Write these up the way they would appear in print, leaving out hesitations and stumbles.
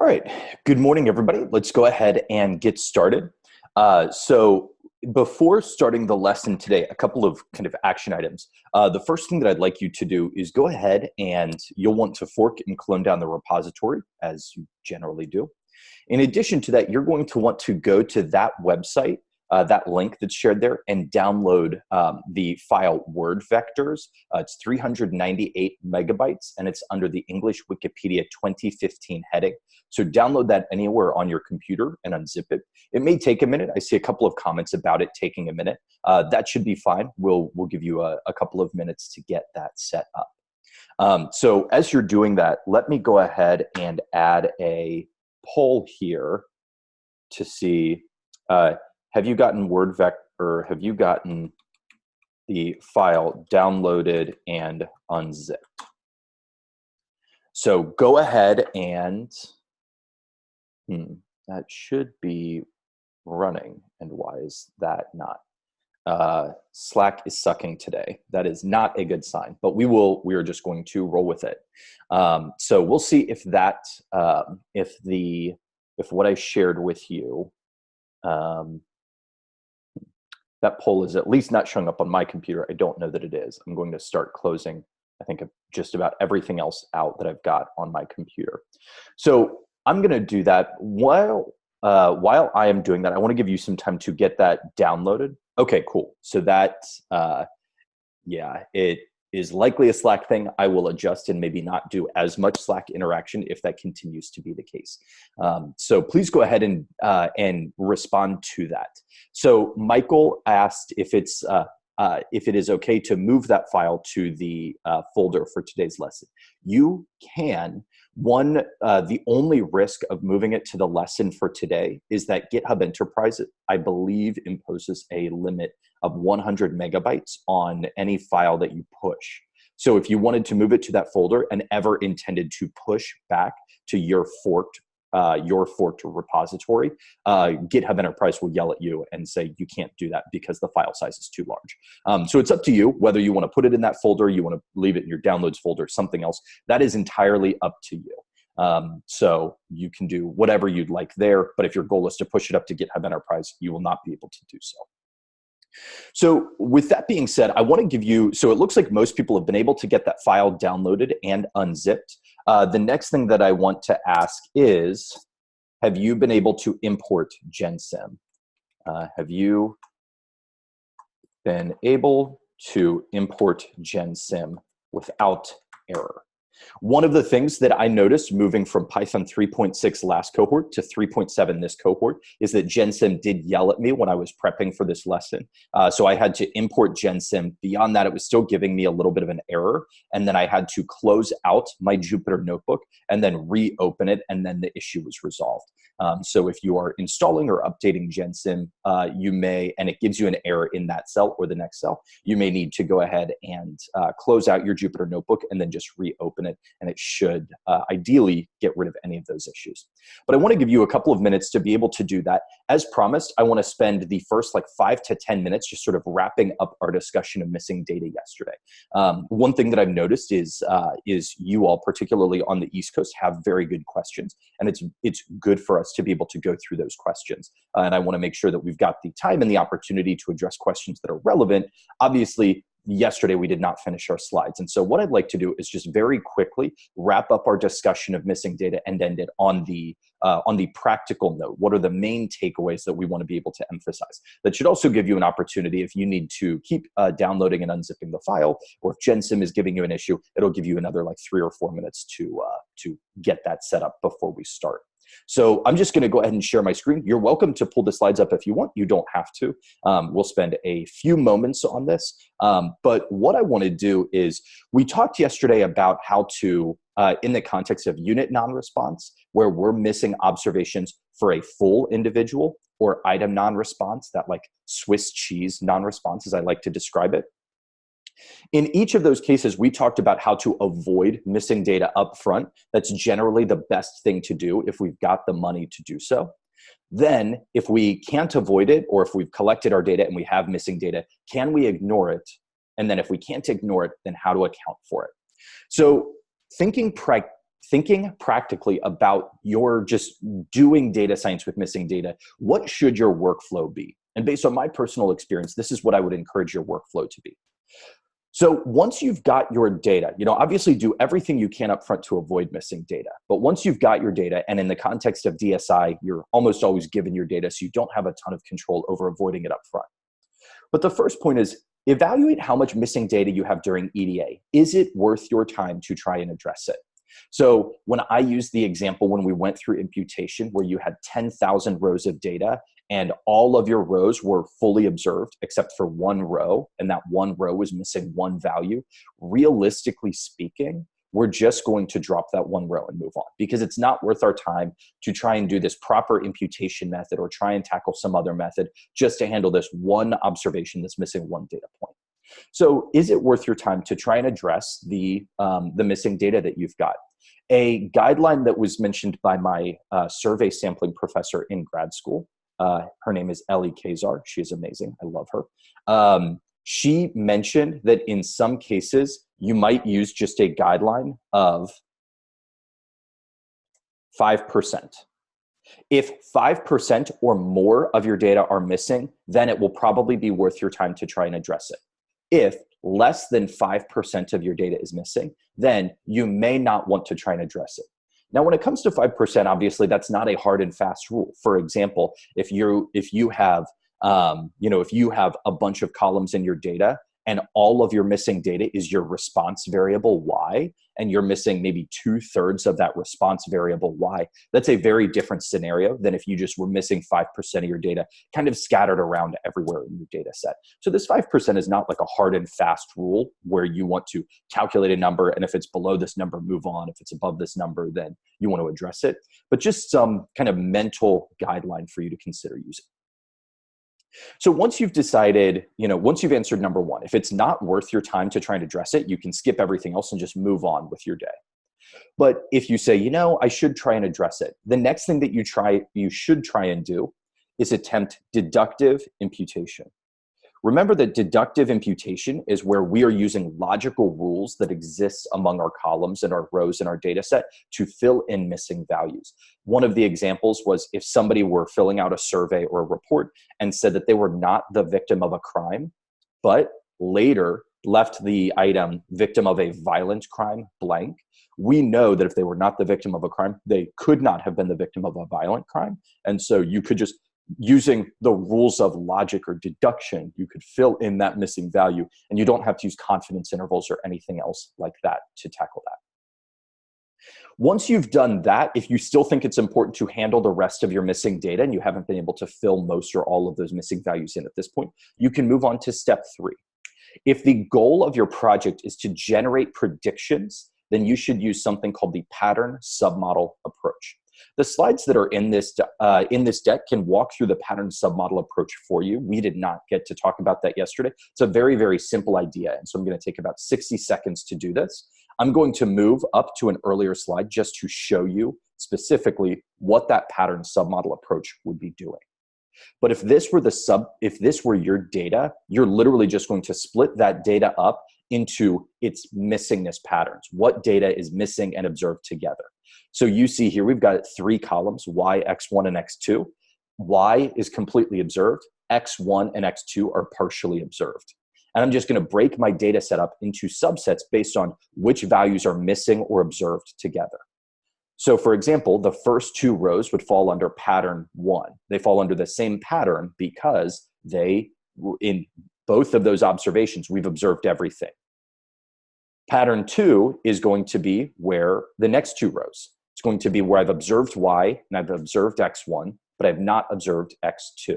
All right. Good morning, everybody. Let's go ahead and get started. So before starting the lesson today, a couple of kind of action items. The first thing that I'd like you to do is go ahead and you'll want to fork and clone down the repository as you generally do. In addition to that, you're going to want to go to that website, that link that's shared there, and download the file Word Vectors. It's 398 megabytes, and it's under the English Wikipedia 2015 heading. So download that anywhere on your computer and unzip it. It may take a minute. I see a couple of comments about it taking a minute. That should be fine. We'll give you a couple of minutes to get that set up. So as you're doing that, let me go ahead and add a poll here to see, have you gotten WordVec, or have you gotten the file downloaded and unzipped? So go ahead and, that should be running, and why is that not? Slack is sucking today. That is not a good sign, but we are just going to roll with it. So we'll see if that, if what I shared with you, that poll is at least not showing up on my computer. I don't know that it is. I'm going to start closing, I think, just about everything else out that I've got on my computer. So I'm going to do that. While I am doing that, I want to give you some time to get that downloaded. Okay, cool. So that, yeah, it is likely a Slack thing. I will adjust and maybe not do as much Slack interaction if that continues to be the case. So please go ahead and respond to that. So Michael asked if it is okay to move that file to the folder for today's lesson. You can. The only risk of moving it to the lesson for today is that GitHub Enterprise, I believe, imposes a limit of 100 megabytes on any file that you push. So if you wanted to move it to that folder and ever intended to push back to your forked repository, GitHub Enterprise will yell at you and say you can't do that because the file size is too large. So it's up to you whether you want to put it in that folder, you want to leave it in your downloads folder, something else. That is entirely up to you. So you can do whatever you'd like there, but if your goal is to push it up to GitHub Enterprise, you will not be able to do so. So with that being said, I want to give you, so it looks like most people have been able to get that file downloaded and unzipped. The next thing that I want to ask is, have you been able to import GenSim? Have you been able to import GenSim without error? One of the things that I noticed moving from Python 3.6 last cohort to 3.7 this cohort is that GenSim did yell at me when I was prepping for this lesson. So I had to import GenSim. Beyond that, it was still giving me a little bit of an error. And then I had to close out my Jupyter notebook and then reopen it, and then the issue was resolved. So if you are installing or updating GenSim, you may, and it gives you an error in that cell or the next cell, you may need to go ahead and close out your Jupyter notebook and then just reopen it, and it should ideally get rid of any of those issues. But I want to give you a couple of minutes to be able to do that. As promised, I want to spend the first 5 to 10 minutes just sort of wrapping up our discussion of missing data yesterday. One thing that I've noticed is you all, particularly on the East Coast, have very good questions, and it's good for us to be able to go through those questions. And I want to make sure that we've got the time and the opportunity to address questions that are relevant. Obviously, yesterday we did not finish our slides. And so what I'd like to do is just very quickly wrap up our discussion of missing data and end it on the practical note. What are the main takeaways that we want to be able to emphasize? That should also give you an opportunity if you need to keep downloading and unzipping the file, or if GenSim is giving you an issue, it'll give you another 3 or 4 minutes to get that set up before we start. So I'm just going to go ahead and share my screen. You're welcome to pull the slides up if you want. You don't have to. We'll spend a few moments on this. But what I want to do is, we talked yesterday about how to, in the context of unit non-response, where we're missing observations for a full individual, or item non-response, that Swiss cheese non-response, as I like to describe it. In each of those cases, we talked about how to avoid missing data up front. That's generally the best thing to do if we've got the money to do so. Then, if we can't avoid it, or if we've collected our data and we have missing data, can we ignore it? And then if we can't ignore it, then how to account for it? So thinking thinking practically about your just doing data science with missing data, what should your workflow be? And based on my personal experience, this is what I would encourage your workflow to be. So once you've got your data, obviously do everything you can up front to avoid missing data. But once you've got your data, and in the context of DSI, you're almost always given your data, so you don't have a ton of control over avoiding it up front. But the first point is evaluate how much missing data you have during EDA. Is it worth your time to try and address it? So when I used the example when we went through imputation where you had 10,000 rows of data and all of your rows were fully observed except for one row, and that one row was missing one value, realistically speaking, we're just going to drop that one row and move on, because it's not worth our time to try and do this proper imputation method or try and tackle some other method just to handle this one observation that's missing one data point. So is it worth your time to try and address the missing data that you've got? A guideline that was mentioned by my survey sampling professor in grad school, her name is Ellie Kazar. She is amazing. I love her. She mentioned that in some cases, you might use just a guideline of 5%. If 5% or more of your data are missing, then it will probably be worth your time to try and address it. If less than 5% of your data is missing, then you may not want to try and address it. Now, when it comes to 5%, obviously that's not a hard and fast rule. For example, if you have a bunch of columns in your data and all of your missing data is your response variable y, and you're missing maybe 2/3 of that response variable y, that's a very different scenario than if you just were missing 5% of your data kind of scattered around everywhere in your data set. So this 5% is not like a hard and fast rule where you want to calculate a number, and if it's below this number, move on. If it's above this number, then you want to address it. But just some kind of mental guideline for you to consider using. So once you've decided, once you've answered number one, if it's not worth your time to try and address it, you can skip everything else and just move on with your day. But if you say, I should try and address it, the next thing that you should try and do is attempt deductive imputation. Remember that deductive imputation is where we are using logical rules that exist among our columns and our rows in our data set to fill in missing values. One of the examples was if somebody were filling out a survey or a report and said that they were not the victim of a crime, but later left the item victim of a violent crime blank, we know that if they were not the victim of a crime, they could not have been the victim of a violent crime. And so you could just, using the rules of logic or deduction, you could fill in that missing value, and you don't have to use confidence intervals or anything else like that to tackle that. Once you've done that, if you still think it's important to handle the rest of your missing data and you haven't been able to fill most or all of those missing values in at this point, you can move on to step 3. If the goal of your project is to generate predictions, then you should use something called the pattern submodel approach. The slides that are in this deck can walk through the pattern submodel approach for you. We did not get to talk about that yesterday. It's a very, very simple idea. And so I'm going to take about 60 seconds to do this. I'm going to move up to an earlier slide just to show you specifically what that pattern submodel approach would be doing. But if this were your data, you're literally just going to split that data up into its missingness patterns. What data is missing and observed together? So you see here, we've got 3 columns, Y, X1, and X2. Y is completely observed. X1 and X2 are partially observed. And I'm just going to break my data set up into subsets based on which values are missing or observed together. So for example, the first 2 rows would fall under pattern 1. They fall under the same pattern because in both of those observations, we've observed everything. Pattern 2 is going to be where the next 2 rows. It's going to be where I've observed Y and I've observed X1, but I've not observed X2.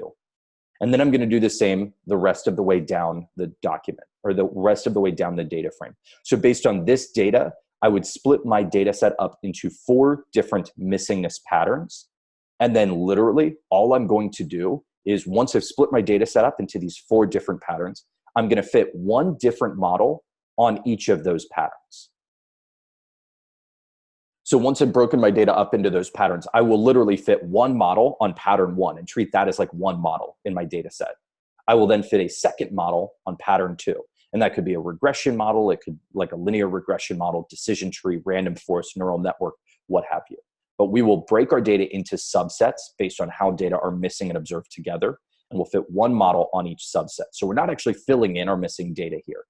And then I'm going to do the same the rest of the way down the document, or the rest of the way down the data frame. So based on this data, I would split my data set up into 4 different missingness patterns. And then literally all I'm going to do is, once I've split my data set up into these 4 different patterns, I'm going to fit one different model on each of those patterns. So once I've broken my data up into those patterns, I will literally fit one model on pattern 1 and treat that as like one model in my data set. I will then fit a second model on pattern 2. And that could be a regression model. It could like a linear regression model, decision tree, random forest, neural network, what have you. But we will break our data into subsets based on how data are missing and observed together. And we'll fit one model on each subset. So we're not actually filling in our missing data here.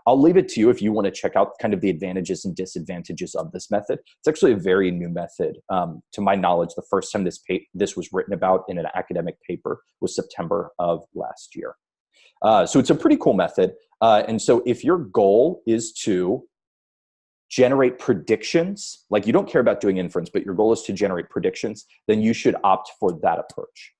I'll leave it to you if you want to check out kind of the advantages and disadvantages of this method. It's actually a very new method. To my knowledge, the first time this was written about in an academic paper was September of last year. So it's a pretty cool method. And so if your goal is to generate predictions, like you don't care about doing inference, but your goal is to generate predictions, then you should opt for that approach.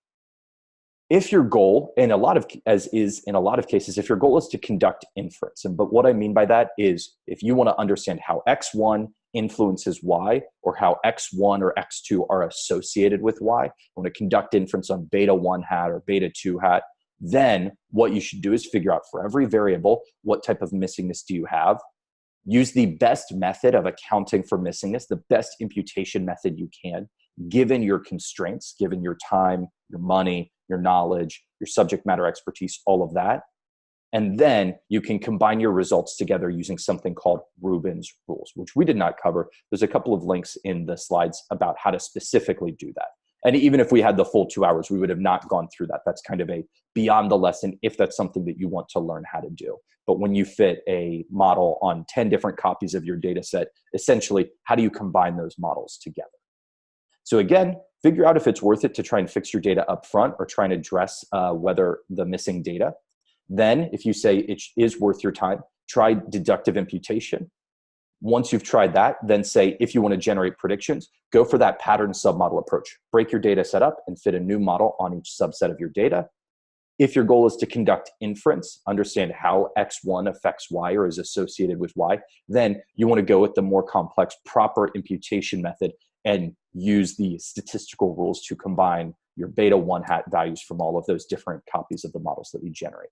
If your goal, in a lot of cases, if your goal is to conduct inference, but what I mean by that is if you want to understand how X1 influences Y, or how X1 or X2 are associated with Y, you want to conduct inference on beta 1 hat or beta 2 hat, then what you should do is figure out for every variable, what type of missingness do you have? Use the best method of accounting for missingness, the best imputation method you can, given your constraints, given your time, your money, your knowledge, your subject matter expertise, all of that. And then you can combine your results together using something called Rubin's rules, which we did not cover. There's a couple of links in the slides about how to specifically do that. And even if we had the full 2 hours, we would have not gone through that. That's kind of a beyond the lesson if that's something that you want to learn how to do. But when you fit a model on 10 different copies of your data set, essentially, how do you combine those models together? So again, figure out if it's worth it to try and fix your data up front or try and address whether the missing data. Then if you say it is worth your time, try deductive imputation. Once you've tried that, then say if you want to generate predictions, go for that pattern submodel approach. Break your data set up and fit a new model on each subset of your data. If your goal is to conduct inference, understand how X1 affects Y or is associated with Y, then you want to go with the more complex proper imputation method and use the statistical rules to combine your beta 1 hat values from all of those different copies of the models that we generate.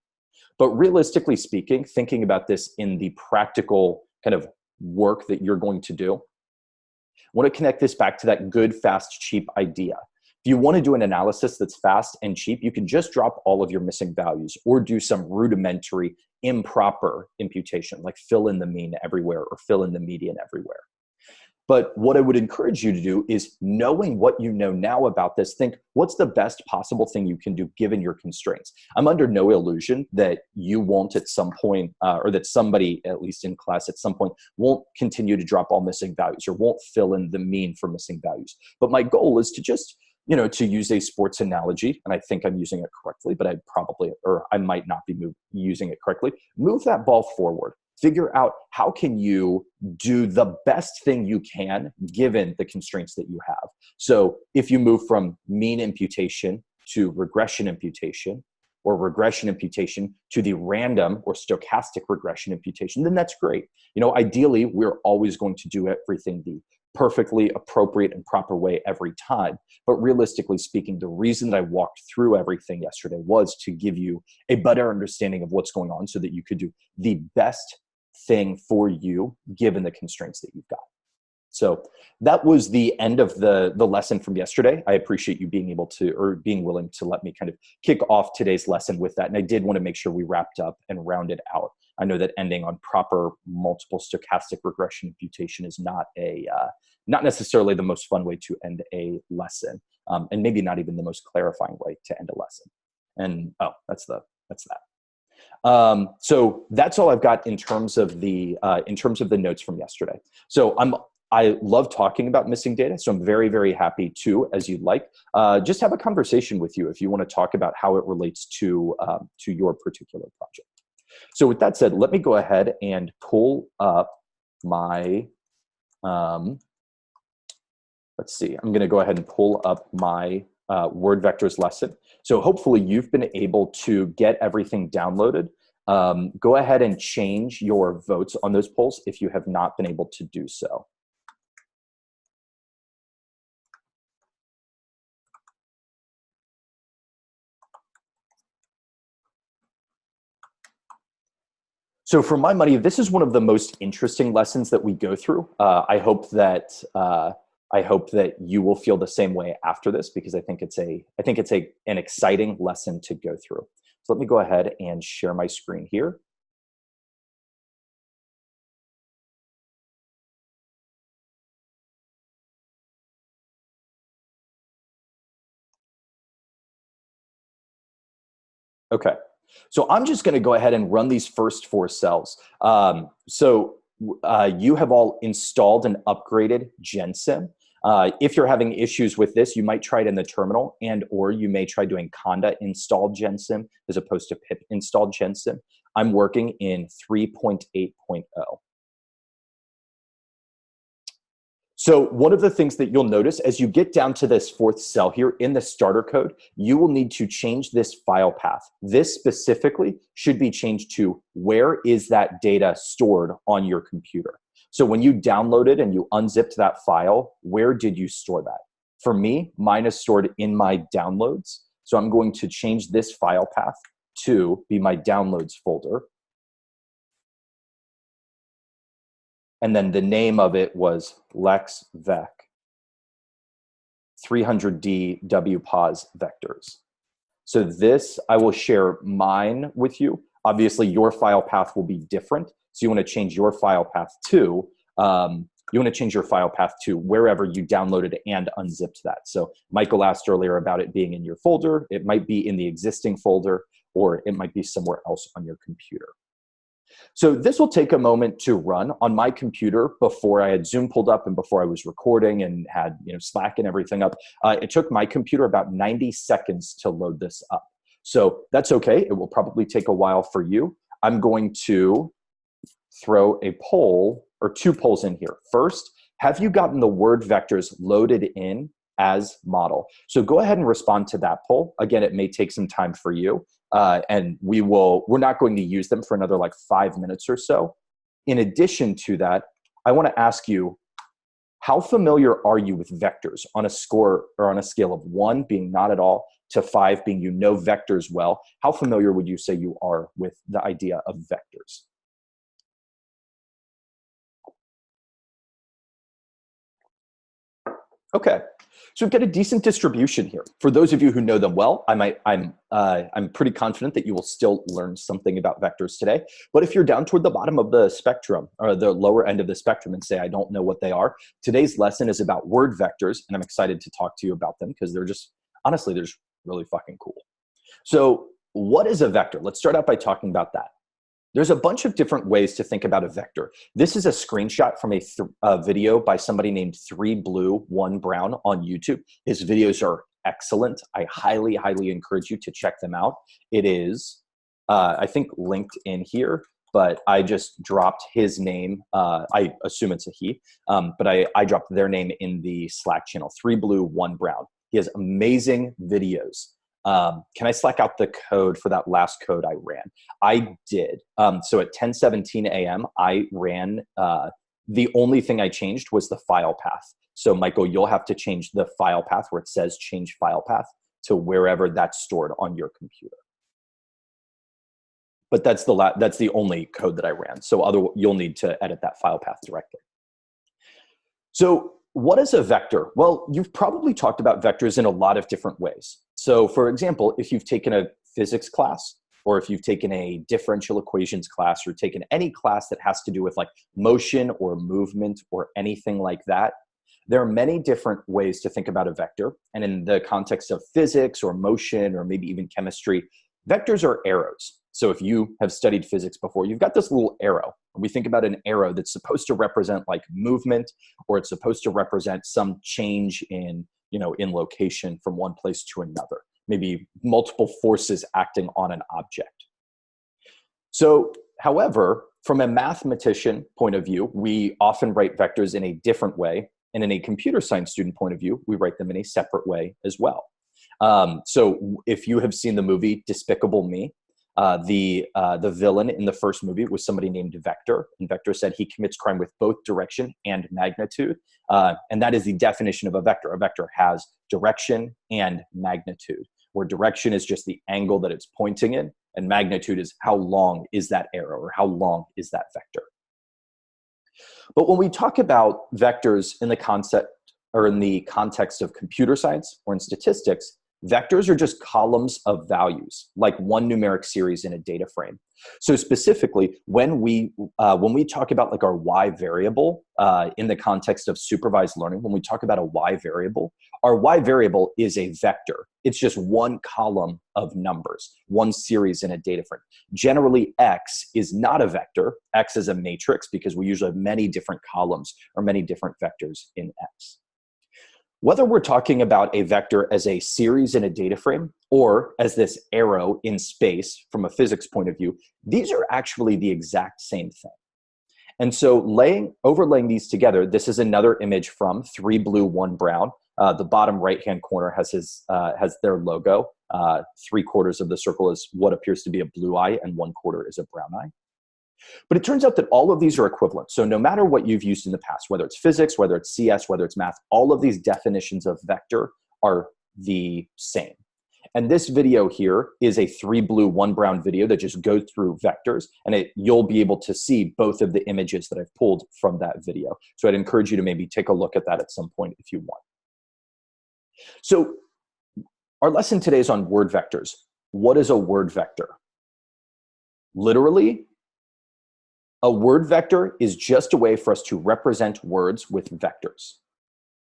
But realistically speaking, thinking about this in the practical kind of work that you're going to do, I want to connect this back to that good, fast, cheap idea. If you want to do an analysis that's fast and cheap, you can just drop all of your missing values or do some rudimentary improper imputation, like fill in the mean everywhere or fill in the median everywhere. But what I would encourage you to do is, knowing what you know now about this, think, what's the best possible thing you can do given your constraints? I'm under no illusion that you won't at some point, or that somebody, at least in class at some point, won't continue to drop all missing values or won't fill in the mean for missing values. But my goal is to just, to use a sports analogy, and I think I'm using it correctly, but I might not be using it correctly, move that ball forward. Figure out how can you do the best thing you can given the constraints that you have. So if you move from mean imputation to regression imputation, or regression imputation to the random or stochastic regression imputation, then that's great. Ideally, we're always going to do everything the perfectly appropriate and proper way every time. But realistically speaking, the reason that I walked through everything yesterday was to give you a better understanding of what's going on so that you could do the best thing for you given the constraints that you've got. So that was the end of the lesson from yesterday. I appreciate you being able to, or being willing to let me kind of kick off today's lesson with that. And I did want to make sure we wrapped up and rounded out. I know that ending on proper multiple stochastic regression imputation is not necessarily the most fun way to end a lesson, and maybe not even the most clarifying way to end a lesson. And that's that. So that's all I've got in terms of the notes from yesterday. So I love talking about missing data, so I'm very, very happy to, as you'd like, just have a conversation with you if you want to talk about how it relates to your particular project. So with that said, let me go ahead and pull up my, let's see, I'm going to go ahead and pull up my word vectors lesson. So hopefully you've been able to get everything downloaded. Go ahead and change your votes on those polls if you have not been able to do so. So for my money, this is one of the most interesting lessons that we go through. I hope that you will feel the same way after this, because I think it's an exciting lesson to go through. So let me go ahead and share my screen here. Okay. So I'm just going to go ahead and run these first four cells. You have all installed and upgraded GenSim. If you're having issues with this, you might try it in the terminal, and or you may try doing Conda install GenSim as opposed to pip install GenSim. I'm working in 3.8.0. So one of the things that you'll notice as you get down to this fourth cell here in the starter code, you will need to change this file path. This specifically should be changed to where is that data stored on your computer. So when you downloaded and you unzipped that file, where did you store that? For me, mine is stored in my downloads. So I'm going to change this file path to be my downloads folder. And then the name of it was LexVec 300D WPOS vectors. So this, I will share mine with you. Obviously, your file path will be different. So you want to change your file path to, wherever you downloaded and unzipped that. So Michael asked earlier about it being in your folder. It might be in the existing folder, or it might be somewhere else on your computer. So this will take a moment to run on my computer. Before I had Zoom pulled up and before I was recording and had Slack and everything up, it took my computer about 90 seconds to load this up. So that's okay. It will probably take a while for you. I'm going to throw a poll or two polls in here. First, have you gotten the word vectors loaded in as model? So go ahead and respond to that poll. Again, it may take some time for you. And we're not going to use them for another like 5 minutes or so. In addition to that, I want to ask you, how familiar are you with vectors on a score or on a scale of 1 being not at all to 5 being you know vectors well? How familiar would you say you are with the idea of vectors? Okay. So we've got a decent distribution here. For those of you who know them well, I'm pretty confident that you will still learn something about vectors today. But if you're down toward the bottom of the spectrum or the lower end of the spectrum and say, I don't know what they are, today's lesson is about word vectors, and I'm excited to talk to you about them because they're just, honestly, they're just really fucking cool. So what is a vector? Let's start out by talking about that. There's a bunch of different ways to think about a vector. This is a screenshot from a video by somebody named 3Blue1Brown on YouTube. His videos are excellent. I highly, highly encourage you to check them out. It is, I think, linked in here, but I just dropped his name. I assume it's a he, but I dropped their name in the Slack channel, 3Blue1Brown. He has amazing videos. Can I Slack out the code for that last code I ran? I did. So at 10:17 a.m., I ran, the only thing I changed was the file path. So Michael, you'll have to change the file path where it says change file path to wherever that's stored on your computer. But that's the only code that I ran. So you'll need to edit that file path directly. So what is a vector? Well, you've probably talked about vectors in a lot of different ways. So for example, if you've taken a physics class, or if you've taken a differential equations class, or taken any class that has to do with like motion or movement or anything like that, there are many different ways to think about a vector. And in the context of physics or motion or maybe even chemistry, vectors are arrows. So if you have studied physics before, you've got this little arrow. And we think about an arrow that's supposed to represent like movement, or it's supposed to represent some change in location from one place to another, maybe multiple forces acting on an object. So, however, from a mathematician point of view, we often write vectors in a different way. And in a computer science student point of view, we write them in a separate way as well. So if you have seen the movie Despicable Me, the villain in the first movie was somebody named Vector, and Vector said he commits crime with both direction and magnitude, and that is the definition of a vector. A vector has direction and magnitude, where direction is just the angle that it's pointing in, and magnitude is how long is that arrow, or how long is that vector. But when we talk about vectors in the concept or in the context of computer science or in statistics, Vectors are just columns of values, like one numeric series in a data frame. So specifically, when we talk about like our y variable in the context of supervised learning, when we talk about a y variable, our y variable is a vector. It's just one column of numbers, one series in a data frame. Generally, x is not a vector. X is a matrix because we usually have many different columns or many different vectors in x. Whether we're talking about a vector as a series in a data frame or as this arrow in space from a physics point of view, these are actually the exact same thing. And so overlaying these together, this is another image from 3 Blue, 1 Brown. The bottom right-hand corner has their logo. 3/4 of the circle is what appears to be a blue eye and 1/4 is a brown eye. But it turns out that all of these are equivalent. So no matter what you've used in the past, whether it's physics, whether it's CS, whether it's math, all of these definitions of vector are the same. And this video here is a 3 Blue, 1 Brown video that just goes through vectors, and you'll be able to see both of the images that I've pulled from that video. So I'd encourage you to maybe take a look at that at some point if you want. So our lesson today is on word vectors. What is a word vector? Literally, a word vector is just a way for us to represent words with vectors.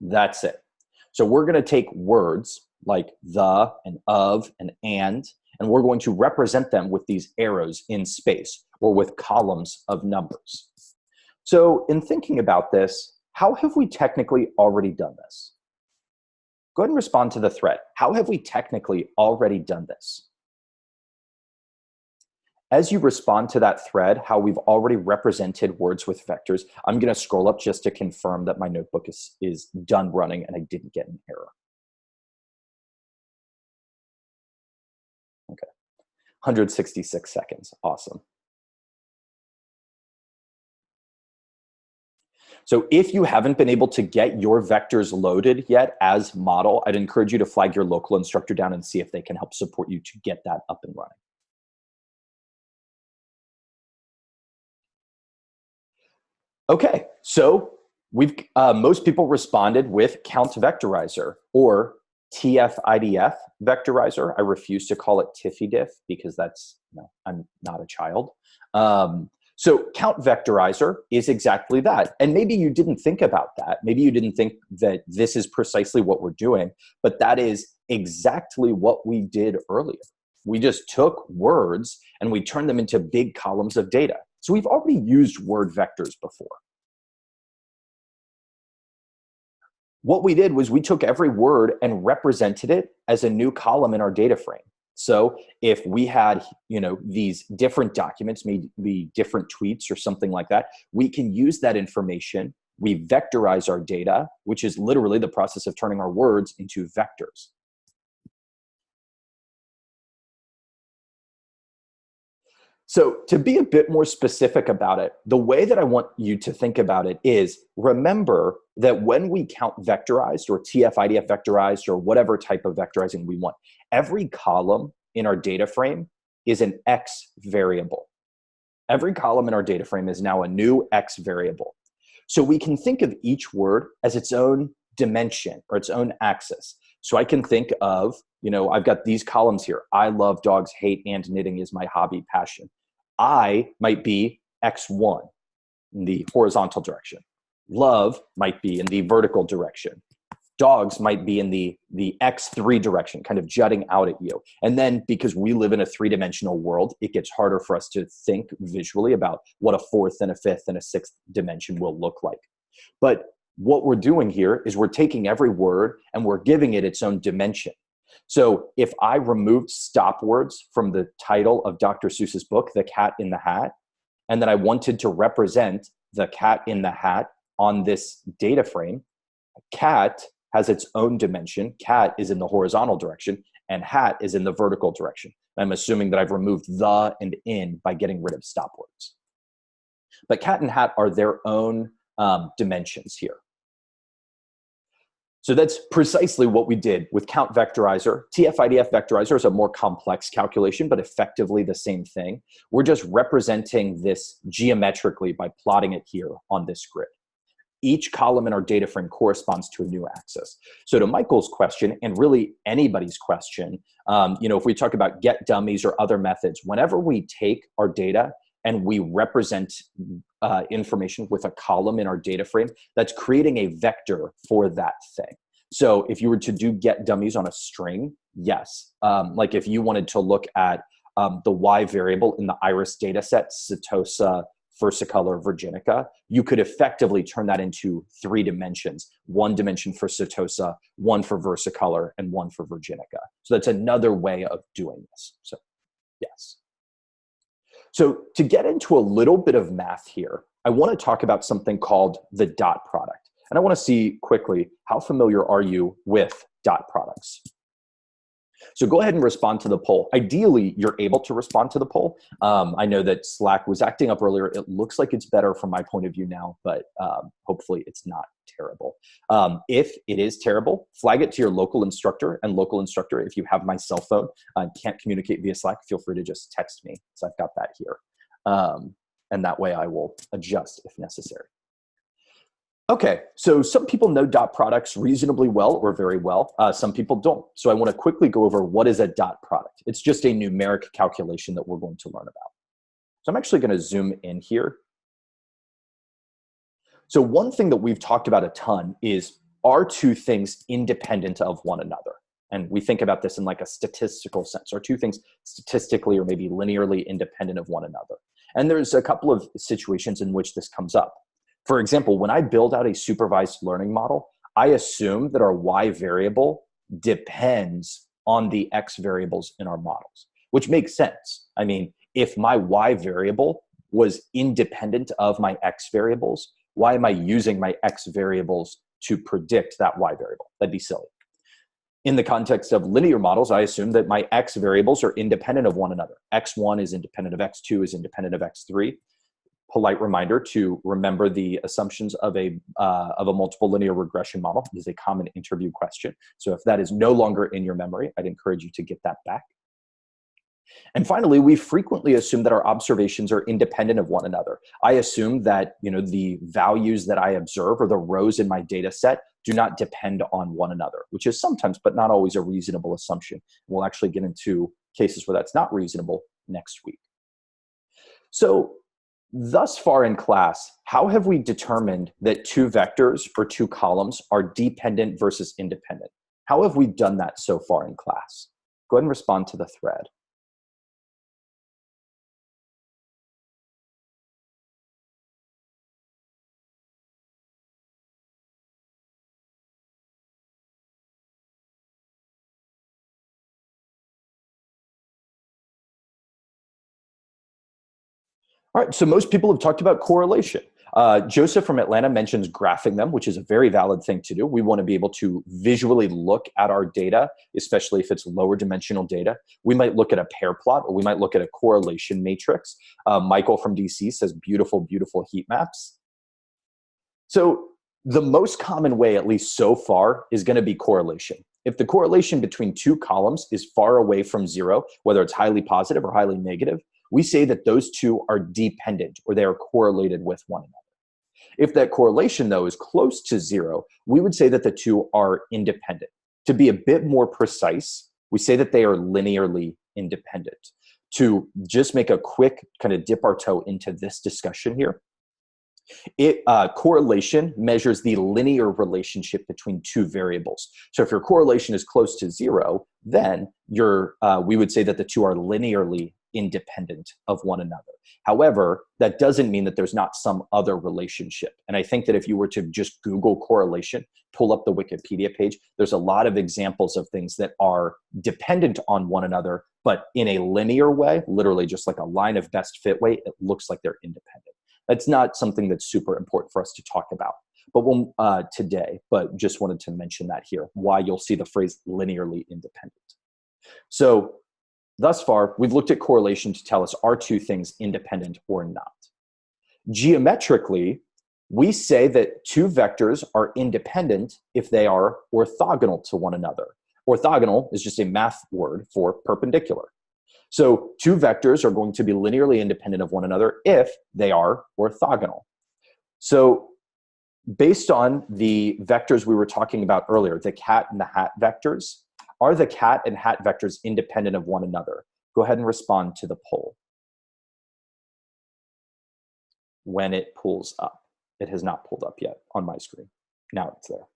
That's it. So we're going to take words like the and of and we're going to represent them with these arrows in space or with columns of numbers. So in thinking about this, how have we technically already done this? Go ahead and respond to the thread. How have we technically already done this? As you respond to that thread, how we've already represented words with vectors, I'm going to scroll up just to confirm that my notebook is done running and I didn't get an error. Okay, 166 seconds, awesome. So if you haven't been able to get your vectors loaded yet as model, I'd encourage you to flag your local instructor down and see if they can help support you to get that up and running. Okay, so most people responded with Count Vectorizer or TF-IDF Vectorizer. I refuse to call it TIFFY-DIF because I'm not a child. So Count Vectorizer is exactly that. And maybe you didn't think about that. Maybe you didn't think that this is precisely what we're doing, but that is exactly what we did earlier. We just took words and we turned them into big columns of data. So we've already used word vectors before. What we did was we took every word and represented it as a new column in our data frame. So if we had, these different documents, maybe different tweets or something like that, we can use that information. We vectorize our data, which is literally the process of turning our words into vectors. So to be a bit more specific about it, the way that I want you to think about it is, remember that when we count vectorized or TF-IDF vectorized or whatever type of vectorizing we want, every column in our data frame is an X variable. Every column in our data frame is now a new X variable. So we can think of each word as its own dimension or its own axis. So I can think of, I've got these columns here. I love dogs, hate, and knitting is my hobby, passion. I might be X1 in the horizontal direction. Love might be in the vertical direction. Dogs might be in the X3 direction, kind of jutting out at you. And then because we live in a three-dimensional world, it gets harder for us to think visually about what a fourth and a fifth and a sixth dimension will look like. But what we're doing here is we're taking every word and we're giving it its own dimension. So if I removed stop words from the title of Dr. Seuss's book, The Cat in the Hat, and then I wanted to represent the cat in the hat on this data frame, cat has its own dimension. Cat is in the horizontal direction and hat is in the vertical direction. I'm assuming that I've removed the and in by getting rid of stop words. But cat and hat are their own dimensions here. So that's precisely what we did with Count Vectorizer. TF-IDF Vectorizer is a more complex calculation, but effectively the same thing. We're just representing this geometrically by plotting it here on this grid. each column in our data frame corresponds to a new axis. So to Michael's question, and really anybody's question, if we talk about get dummies or other methods, whenever we take our data and we represent information with a column in our data frame, that's creating a vector for that thing. So if you were to do get dummies on a string, yes. Like if you wanted to look at the Y variable in the iris data set, Setosa, Versicolor, Virginica, you could effectively turn that into 3 dimensions. 1 dimension for Setosa, 1 for Versicolor, and 1 for Virginica. So that's another way of doing this. So yes. So to get into a little bit of math here, I want to talk about something called the dot product. And I want to see quickly, how familiar are you with dot products? So go ahead and respond to the poll. Ideally, you're able to respond to the poll. I know that Slack was acting up earlier. It looks like it's better from my point of view now, but hopefully it's not terrible. If it is terrible, flag it to your local instructor. And local instructor, if you have my cell phone, can't communicate via Slack, feel free to just text me. So I've got that here. And that way I will adjust if necessary. Okay, so some people know dot products reasonably well or very well. Some people don't. So I want to quickly go over what is a dot product. It's just a numeric calculation that we're going to learn about. So I'm actually going to zoom in here. So one thing that we've talked about a ton is, are two things independent of one another? And we think about this in like a statistical sense. Are two things statistically or maybe linearly independent of one another? And there's a couple of situations in which this comes up. For example, when I build out a supervised learning model, I assume that our Y variable depends on the X variables in our models, which makes sense. I mean, if my Y variable was independent of my X variables, why am I using my X variables to predict that Y variable? That'd be silly. In the context of linear models, I assume that my X variables are independent of one another. X1 is independent of X2, is independent of X3. Polite reminder to remember the assumptions of a multiple linear regression model. It is a common interview question. So if that is no longer in your memory, I'd encourage you to get that back. And finally, we frequently assume that our observations are independent of one another. I assume that the values that I observe or the rows in my data set do not depend on one another, which is sometimes, but not always, a reasonable assumption. We'll actually get into cases where that's not reasonable next week. So thus far in class, how have we determined that two vectors or two columns are dependent versus independent? How have we done that so far in class? Go ahead and respond to the thread. All right, so most people have talked about correlation. Joseph from Atlanta mentions graphing them, which is a very valid thing to do. We want to be able to visually look at our data, especially if it's lower dimensional data. We might look at a pair plot, or we might look at a correlation matrix. Michael from DC says beautiful, beautiful heat maps. So the most common way, at least so far, is going to be correlation. If the correlation between two columns is far away from 0, whether it's highly positive or highly negative, we say that those two are dependent, or they are correlated with one another. If that correlation, though, is close to 0, we would say that the two are independent. To be a bit more precise, we say that they are linearly independent. To just make a quick kind of dip our toe into this discussion here, correlation measures the linear relationship between two variables. So if your correlation is close to 0, then we would say that the two are linearly independent of one another. However, that doesn't mean that there's not some other relationship. And I think that if you were to just Google correlation, pull up the Wikipedia page, there's a lot of examples of things that are dependent on one another, but in a linear way, literally just like a line of best fit way, it looks like they're independent. That's not something that's super important for us to talk about today, but just wanted to mention that here, why you'll see the phrase linearly independent. So thus far, we've looked at correlation to tell us, are two things independent or not? Geometrically, we say that two vectors are independent if they are orthogonal to one another. Orthogonal is just a math word for perpendicular. So two vectors are going to be linearly independent of one another if they are orthogonal. So based on the vectors we were talking about earlier, the cat and the hat vectors, are the cat and hat vectors independent of one another? Go ahead and respond to the poll. When it pulls up. It has not pulled up yet on my screen. Now it's there.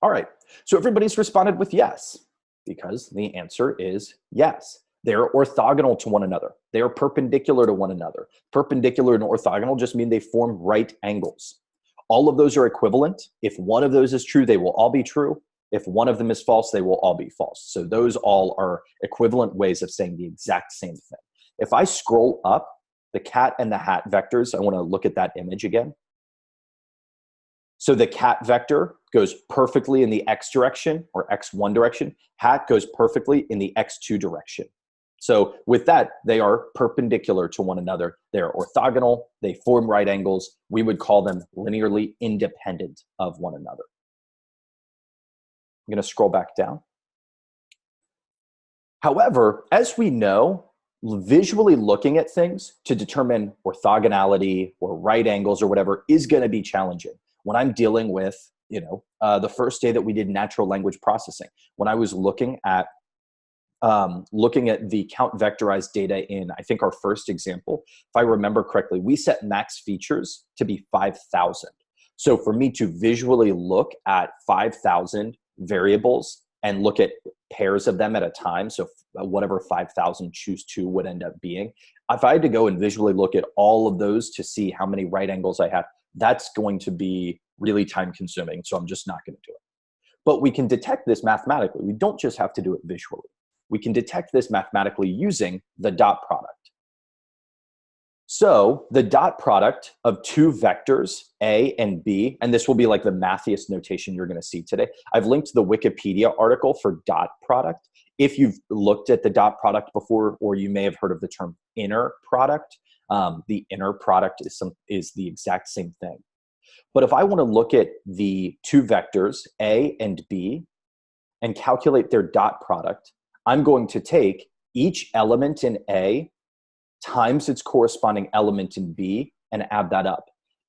All right, so everybody's responded with yes, because the answer is yes. They're orthogonal to one another. They are perpendicular to one another. Perpendicular and orthogonal just mean they form right angles. All of those are equivalent. If one of those is true, they will all be true. If one of them is false, they will all be false. So those all are equivalent ways of saying the exact same thing. If I scroll up the cat and the hat vectors, I want to look at that image again. So the cat vector goes perfectly in the x direction or x1 direction. Hat goes perfectly in the x2 direction. So with that, they are perpendicular to one another. They're orthogonal. They form right angles. We would call them linearly independent of one another. I'm going to scroll back down. However, as we know, visually looking at things to determine orthogonality or right angles or whatever is going to be challenging. When I'm dealing with, the first day that we did natural language processing, when I was looking at the count vectorized data in, I think, our first example, if I remember correctly, we set max features to be 5,000. So for me to visually look at 5,000 variables and look at pairs of them at a time, so whatever 5,000 choose 2 would end up being, if I had to go and visually look at all of those to see how many right angles I have, that's going to be really time consuming, so I'm just not going to do it. But we can detect this mathematically. We don't just have to do it visually. We can detect this mathematically using the dot product. So the dot product of two vectors, A and B, and this will be like the mathiest notation you're going to see today. I've linked the Wikipedia article for dot product. If you've looked at the dot product before, or you may have heard of the term inner product, the inner product is the exact same thing. But if I want to look at the two vectors, A and B, and calculate their dot product, I'm going to take each element in A times its corresponding element in B and add that up.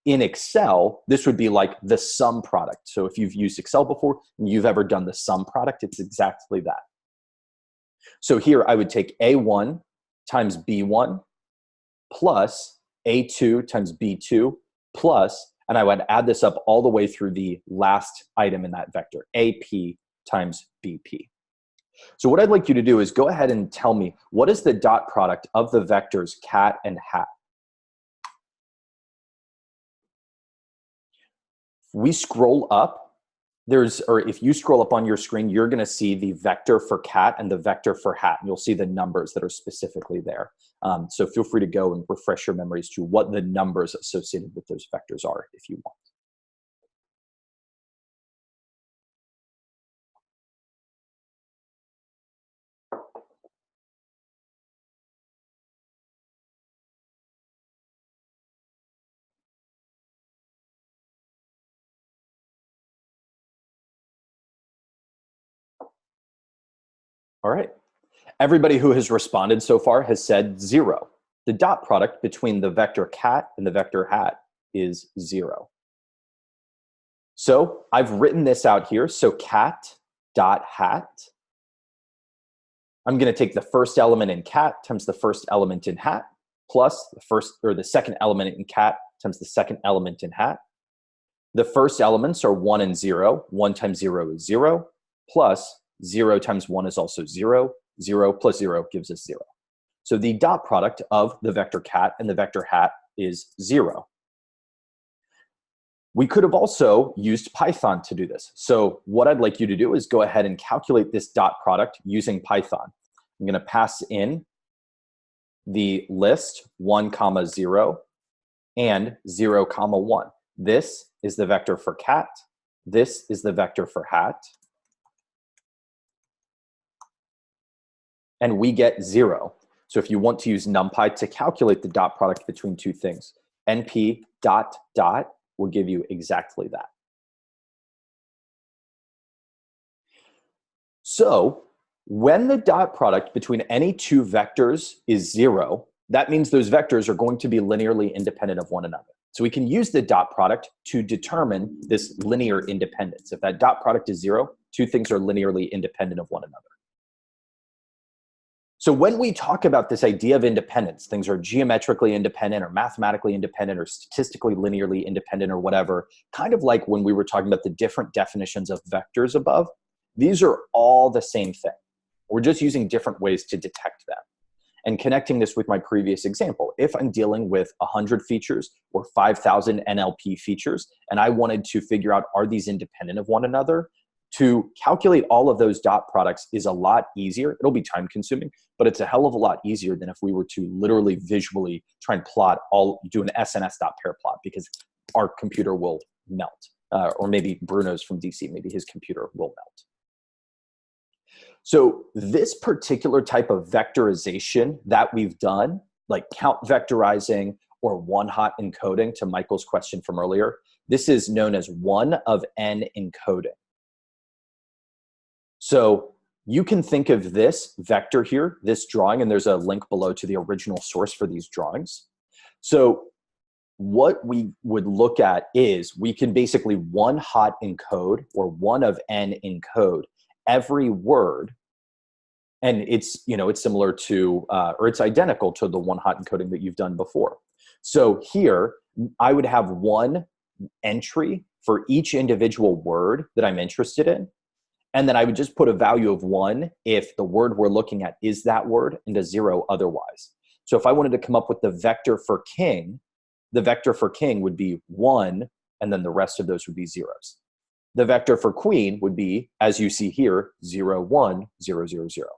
In Excel, this would be like the sum product. So if you've used Excel before and you've ever done the sum product, it's exactly that. So here I would take A1 times B1 plus A2 times B2 plus, and I would add this up all the way through the last item in that vector, AP times BP. So what I'd like you to do is go ahead and tell me, what is the dot product of the vectors cat and hat? If we scroll up, if you scroll up on your screen, you're going to see the vector for cat and the vector for hat, and you'll see the numbers that are specifically there. So feel free to go and refresh your memories to what the numbers associated with those vectors are if you want. All right. Everybody who has responded so far has said 0. The dot product between the vector cat and the vector hat is 0. So I've written this out here. So cat dot hat. I'm going to take the first element in cat times the first element in hat plus the second element in cat times the second element in hat. The first elements are 1 and 0. 1 times 0 is 0, plus 0 times 1 is also 0. 0 plus 0 gives us 0. So the dot product of the vector cat and the vector hat is 0. We could have also used Python to do this. So what I'd like you to do is go ahead and calculate this dot product using Python. I'm going to pass in the list 1, 0 and 0, 1. This is the vector for cat. This is the vector for hat. And we get 0. So if you want to use NumPy to calculate the dot product between two things, np dot dot will give you exactly that. So When the dot product between any two vectors is 0, that means those vectors are going to be linearly independent of one another. So we can use the dot product to determine this linear independence. If that dot product is 0, two things are linearly independent of one another. So when we talk about this idea of independence, things are geometrically independent or mathematically independent or statistically linearly independent or whatever, kind of like when we were talking about the different definitions of vectors above, these are all the same thing. We're just using different ways to detect them. And connecting this with my previous example, if I'm dealing with 100 features or 5,000 NLP features, and I wanted to figure out, are these independent of one another? To calculate all of those dot products is a lot easier. It'll be time consuming, but it's a hell of a lot easier than if we were to literally visually try and do an SNS dot pair plot, because our computer will melt. Or maybe Bruno's from DC, maybe his computer will melt. So this particular type of vectorization that we've done, like count vectorizing or one-hot encoding, to Michael's question from earlier, this is known as one of n encoding. So you can think of this vector here, this drawing, and there's a link below to the original source for these drawings. So what we would look at is we can basically one-hot encode or one of n encode every word, and it's similar to or it's identical to the one-hot encoding that you've done before. So here I would have one entry for each individual word that I'm interested in, and then I would just put a value of 1 if the word we're looking at is that word, and a 0 otherwise. So if I wanted to come up with the vector for king, the vector for king would be 1, and then the rest of those would be zeros. The vector for queen would be, as you see here, 0, 1, 0, 0, 0.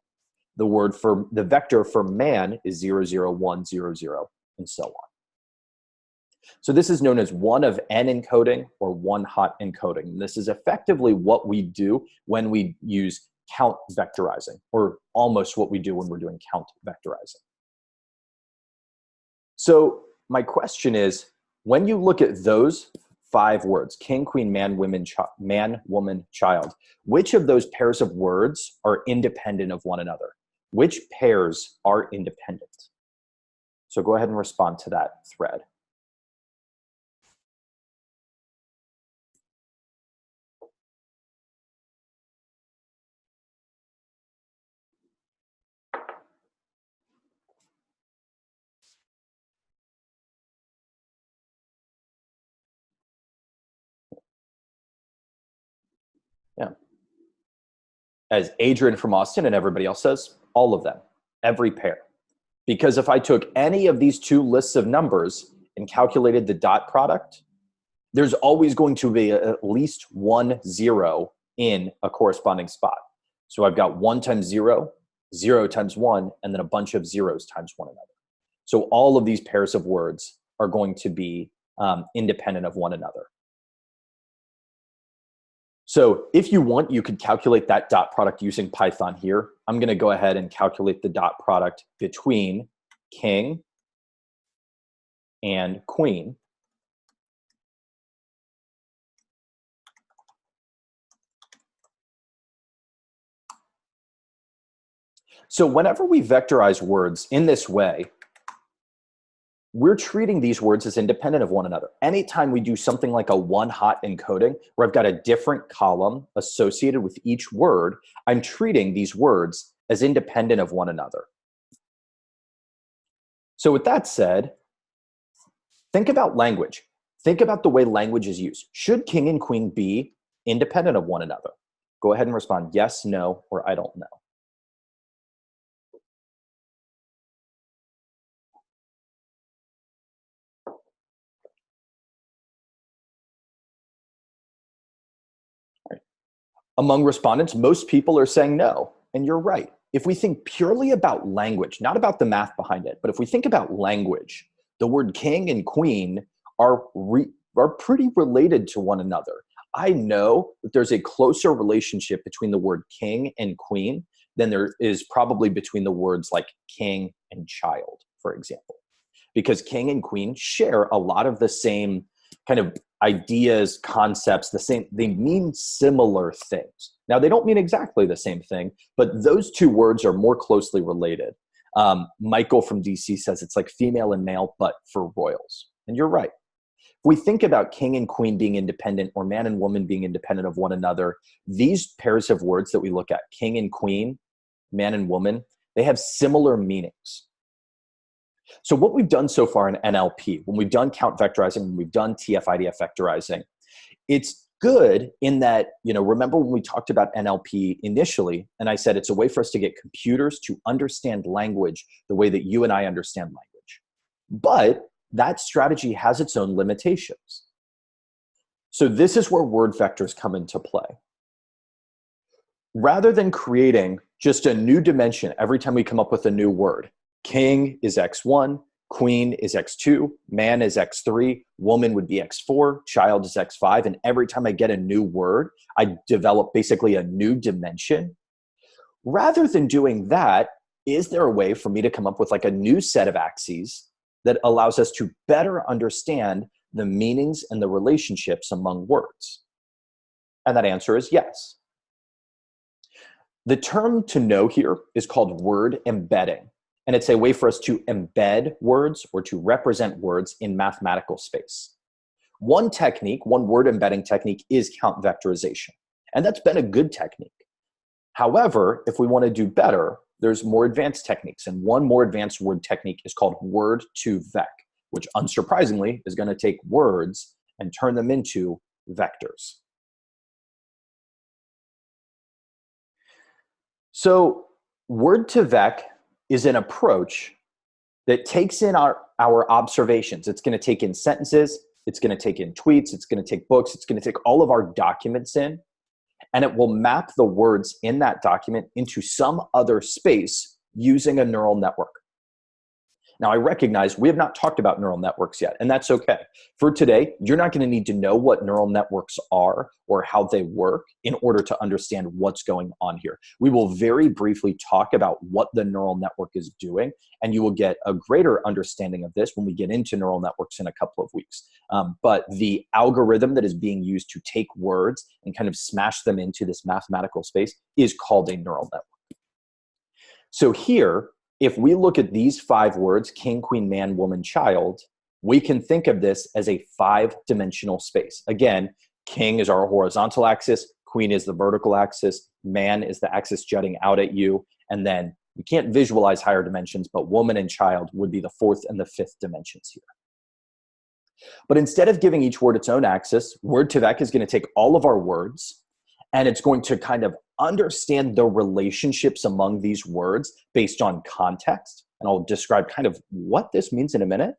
The vector for man is 0, 0, 1, 0, 0, and so on. So this is known as one of n encoding or one-hot encoding. And this is effectively what we do when we use count vectorizing, or almost what we do when we're doing count vectorizing. So my question is, when you look at those 5 words, king, queen, man, woman, child, which of those pairs of words are independent of one another? Which pairs are independent? So go ahead and respond to that thread. Yeah. As Adrian from Austin and everybody else says, all of them, every pair. Because if I took any of these 2 lists of numbers and calculated the dot product, there's always going to be at least 1 0 in a corresponding spot. So I've got 1 times 0, 0 times 1, and then a bunch of zeros times one another. So all of these pairs of words are going to be independent of one another. So if you want, you could calculate that dot product using Python here. I'm going to go ahead and calculate the dot product between king and queen. So whenever we vectorize words in this way, we're treating these words as independent of one another. Anytime we do something like a one-hot encoding, where I've got a different column associated with each word, I'm treating these words as independent of one another. So with that said, think about language. Think about the way language is used. Should king and queen be independent of one another? Go ahead and respond yes, no, or I don't know. Among respondents, most people are saying no, and you're right. If we think purely about language, not about the math behind it, but if we think about language, the word king and queen are pretty related to one another. I know that there's a closer relationship between the word king and queen than there is probably between the words like king and child, for example, because king and queen share a lot of the same kind of ideas, concepts, the same, they mean similar things. Now, they don't mean exactly the same thing, but those two words are more closely related. Michael from DC says it's like female and male, but for royals. And you're right. If we think about king and queen being independent or man and woman being independent of one another, these pairs of words that we look at, king and queen, man and woman, they have similar meanings. So what we've done so far in NLP, when we've done count vectorizing, when we've done TF-IDF vectorizing, it's good in that, remember when we talked about NLP initially, and I said it's a way for us to get computers to understand language the way that you and I understand language. But that strategy has its own limitations. So this is where word vectors come into play. Rather than creating just a new dimension every time we come up with a new word, king is X1, queen is X2, man is X3, woman would be X4, child is X5. And every time I get a new word, I develop basically a new dimension. Rather than doing that, is there a way for me to come up with like a new set of axes that allows us to better understand the meanings and the relationships among words? And that answer is yes. The term to know here is called word embedding. And it's a way for us to embed words or to represent words in mathematical space. One technique, one word embedding technique is count vectorization. And that's been a good technique. However, if we want to do better, there's more advanced techniques. And one more advanced word technique is called word to vec, which unsurprisingly is going to take words and turn them into vectors. So word to vec is an approach that takes in our observations. It's going to take in sentences, it's going to take in tweets, it's going to take books, it's going to take all of our documents in, and it will map the words in that document into some other space using a neural network. Now, I recognize we have not talked about neural networks yet, and that's okay. For today, you're not going to need to know what neural networks are or how they work in order to understand what's going on here. We will very briefly talk about what the neural network is doing, and you will get a greater understanding of this when we get into neural networks in a couple of weeks. But the algorithm that is being used to take words and kind of smash them into this mathematical space is called a neural network. So here, if we look at these 5 words, king, queen, man, woman, child, we can think of this as a 5-dimensional space. Again, king is our horizontal axis, queen is the vertical axis, man is the axis jutting out at you, and then we can't visualize higher dimensions, but woman and child would be the 4th and the 5th dimensions here. But instead of giving each word its own axis, word to vec is going to take all of our words, and it's going to kind of understand the relationships among these words based on context. And I'll describe kind of what this means in a minute.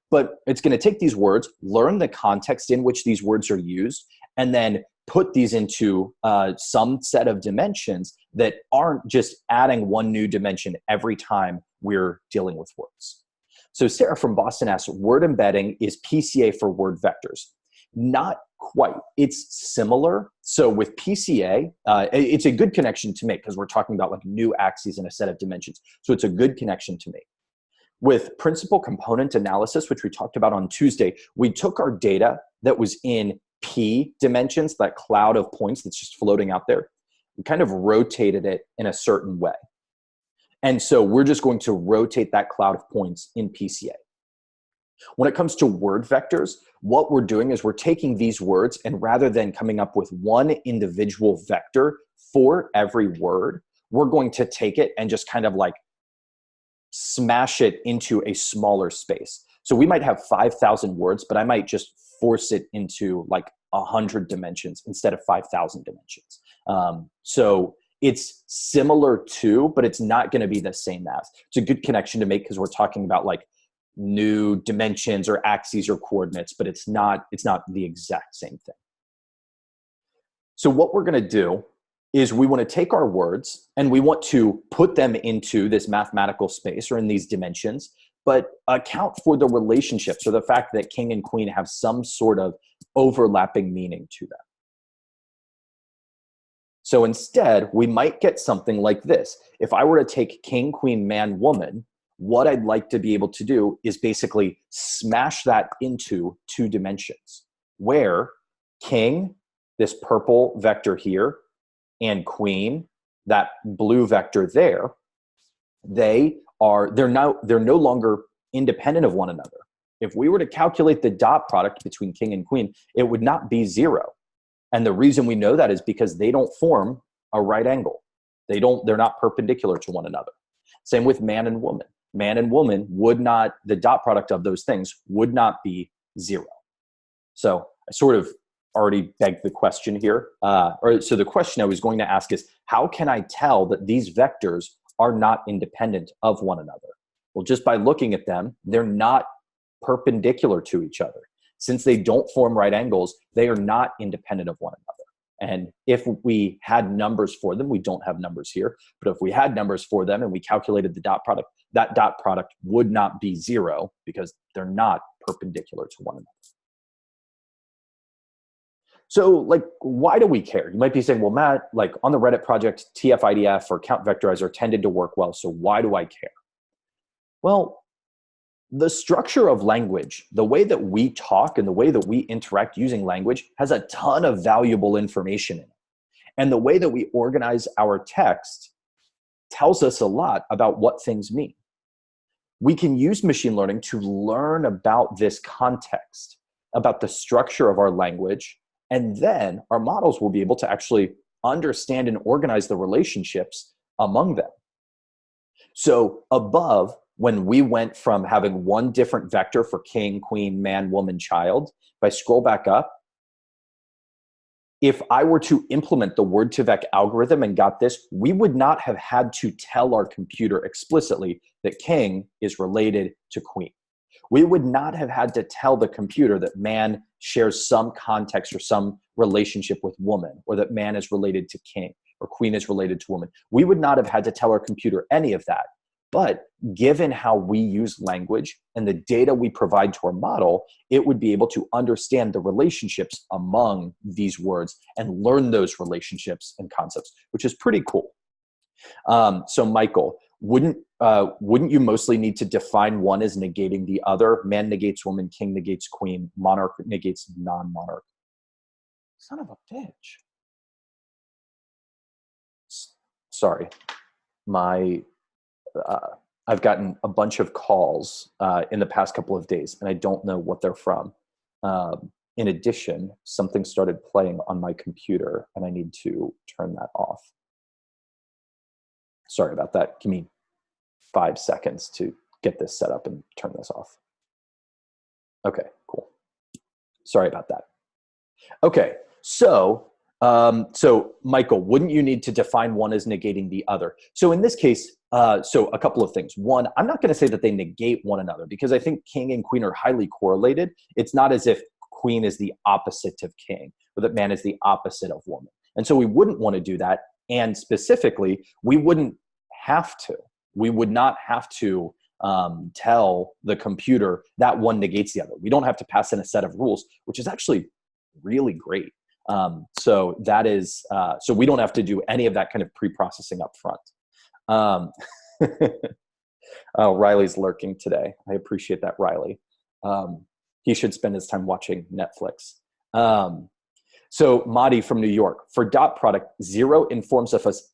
But it's going to take these words, learn the context in which these words are used, and then put these into some set of dimensions that aren't just adding one new dimension every time we're dealing with words. So Sarah from Boston asks, word embedding is PCA for word vectors. Not quite. It's similar. So with PCA, it's a good connection to make because we're talking about like new axes in a set of dimensions. So it's a good connection to make. With principal component analysis, which we talked about on Tuesday, we took our data that was in P dimensions, that cloud of points that's just floating out there. We kind of rotated it in a certain way. And so we're just going to rotate that cloud of points in PCA. When it comes to word vectors, what we're doing is we're taking these words and rather than coming up with one individual vector for every word, we're going to take it and just kind of like smash it into a smaller space. So we might have 5,000 words, but I might just force it into like 100 dimensions instead of 5,000 dimensions. So it's similar to, but it's not going to be the same as. It's a good connection to make because we're talking about like new dimensions or axes or coordinates, but it's not the exact same thing. So what we're going to do is we want to take our words and we want to put them into this mathematical space or in these dimensions, but account for the relationships or the fact that king and queen have some sort of overlapping meaning to them. So instead, we might get something like this. If I were to take king, queen, man, woman, what I'd like to be able to do is basically smash that into 2 dimensions. where king, this purple vector here, and queen, that blue vector there, they're no longer independent of one another. If we were to calculate the dot product between king and queen, it would not be 0. And the reason we know that is because they don't form a right angle. They're not perpendicular to one another. Same with man and woman. Man and woman would not, the dot product of those things would not be 0. So I sort of already begged the question here. So the question I was going to ask is, how can I tell that these vectors are not independent of one another? Well, just by looking at them, they're not perpendicular to each other. Since they don't form right angles, they are not independent of one another. And if we had numbers for them, we don't have numbers here, but if we had numbers for them and we calculated the dot product, that dot product would not be 0 because they're not perpendicular to one another. So like, why do we care? You might be saying, well, Matt, like on the Reddit project, TF-IDF or Count Vectorizer tended to work well. So why do I care? Well, the structure of language, the way that we talk and the way that we interact using language has a ton of valuable information in it. And the way that we organize our text tells us a lot about what things mean. We can use machine learning to learn about this context, about the structure of our language, and then our models will be able to actually understand and organize the relationships among them. So above, when we went from having one different vector for king, queen, man, woman, child, if I scroll back up, if I were to implement the word2vec algorithm and got this, we would not have had to tell our computer explicitly that king is related to queen. We would not have had to tell the computer that man shares some context or some relationship with woman, or that man is related to king or queen is related to woman. We would not have had to tell our computer any of that. But given how we use language and the data we provide to our model, it would be able to understand the relationships among these words and learn those relationships and concepts, which is pretty cool. So Michael, wouldn't you mostly need to define one as negating the other? Man negates woman, king negates queen, monarch negates non-monarch. Son of a bitch. Sorry, I've gotten a bunch of calls in the past couple of days, and I don't know what they're from. In addition, something started playing on my computer, and I need to turn that off. Sorry about that. Give me 5 seconds to get this set up and turn this off. Okay, cool. Sorry about that. Okay, so Michael, wouldn't you need to define one as negating the other? So in this case, so a couple of things. One, I'm not going to say that they negate one another because I think king and queen are highly correlated. It's not as if queen is the opposite of king or that man is the opposite of woman. And so we wouldn't want to do that. And specifically, we wouldn't have to. We would not have to tell the computer that one negates the other. We don't have to pass in a set of rules, which is actually really great. So that is, so we don't have to do any of that kind of pre-processing up front. Oh, Riley's lurking today. I appreciate that, Riley. He should spend his time watching Netflix. So Madi from New York, for dot product, 0 informs us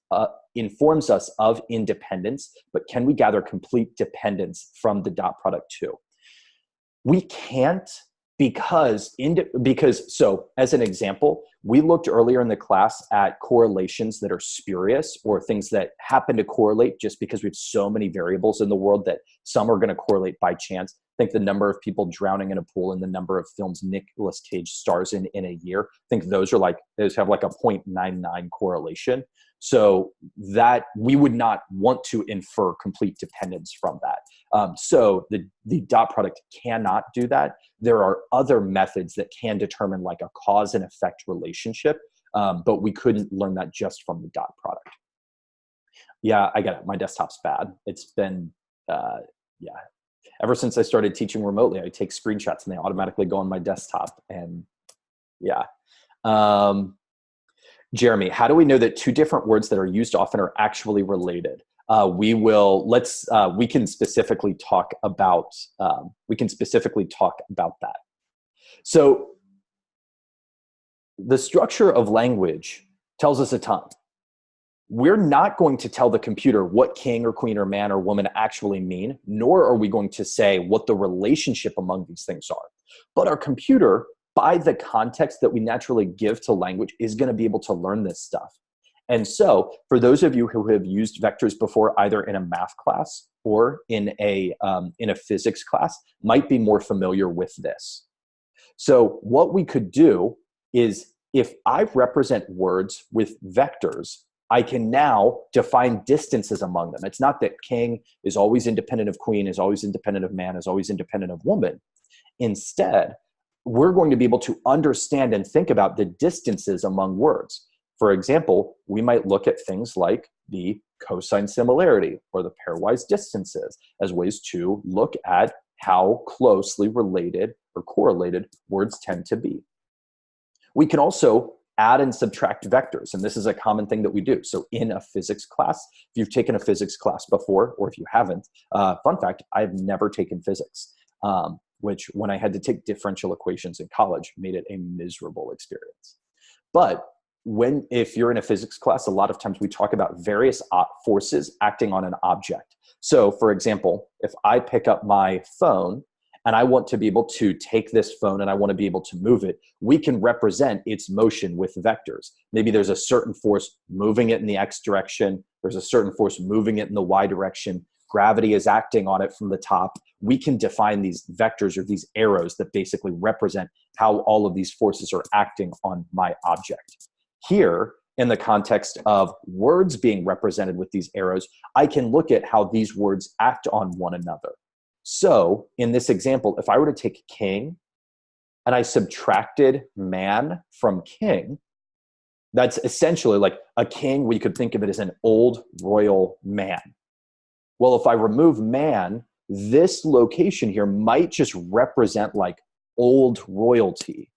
of independence, but can we gather complete dependence from the dot product too? We can't, because so as an example, we looked earlier in the class at correlations that are spurious, or things that happen to correlate just because we have so many variables in the world that some are going to correlate by chance. Think the number of people drowning in a pool and the number of films Nicolas Cage stars in a year. I think those have like a 0.99 correlation. So that we would not want to infer complete dependence from that. So the dot product cannot do that. There are other methods that can determine like a cause and effect relationship, but we couldn't learn that just from the dot product. Yeah, I get it. My desktop's bad. It's been, yeah. Ever since I started teaching remotely, I take screenshots and they automatically go on my desktop. And yeah. Jeremy, how do we know that two different words that are used often are actually related? We can specifically talk about that. So The structure of language tells us a ton. We're not going to tell the computer what king or queen or man or woman actually mean, nor are we going to say what the relationship among these things are. But our computer, by the context that we naturally give to language, is going to be able to learn this stuff. And so for those of you who have used vectors before, either in a math class or in a physics class, might be more familiar with this. So what we could do is, if I represent words with vectors, I can now define distances among them. It's not that king is always independent of queen, is always independent of man, is always independent of woman. Instead, we're going to be able to understand and think about the distances among words. For example, we might look at things like the cosine similarity or the pairwise distances as ways to look at how closely related or correlated words tend to be. We can also add and subtract vectors, and this is a common thing that we do. So in a physics class, if you've taken a physics class before, or if you haven't, fun fact, I've never taken physics, which when I had to take differential equations in college made it a miserable experience. But if you're in a physics class, a lot of times we talk about various forces acting on an object. So for example, if I pick up my phone and I want to be able to take this phone and I want to be able to move it, we can represent its motion with vectors. Maybe there's a certain force moving it in the X direction. There's a certain force moving it in the Y direction. Gravity is acting on it from the top. We can define these vectors or these arrows that basically represent how all of these forces are acting on my object. Here, in the context of words being represented with these arrows, I can look at how these words act on one another. So in this example, if I were to take king and I subtracted man from king, that's essentially like a king. We could think of it as an old royal man. Well, if I remove man, this location here might just represent like old royalty.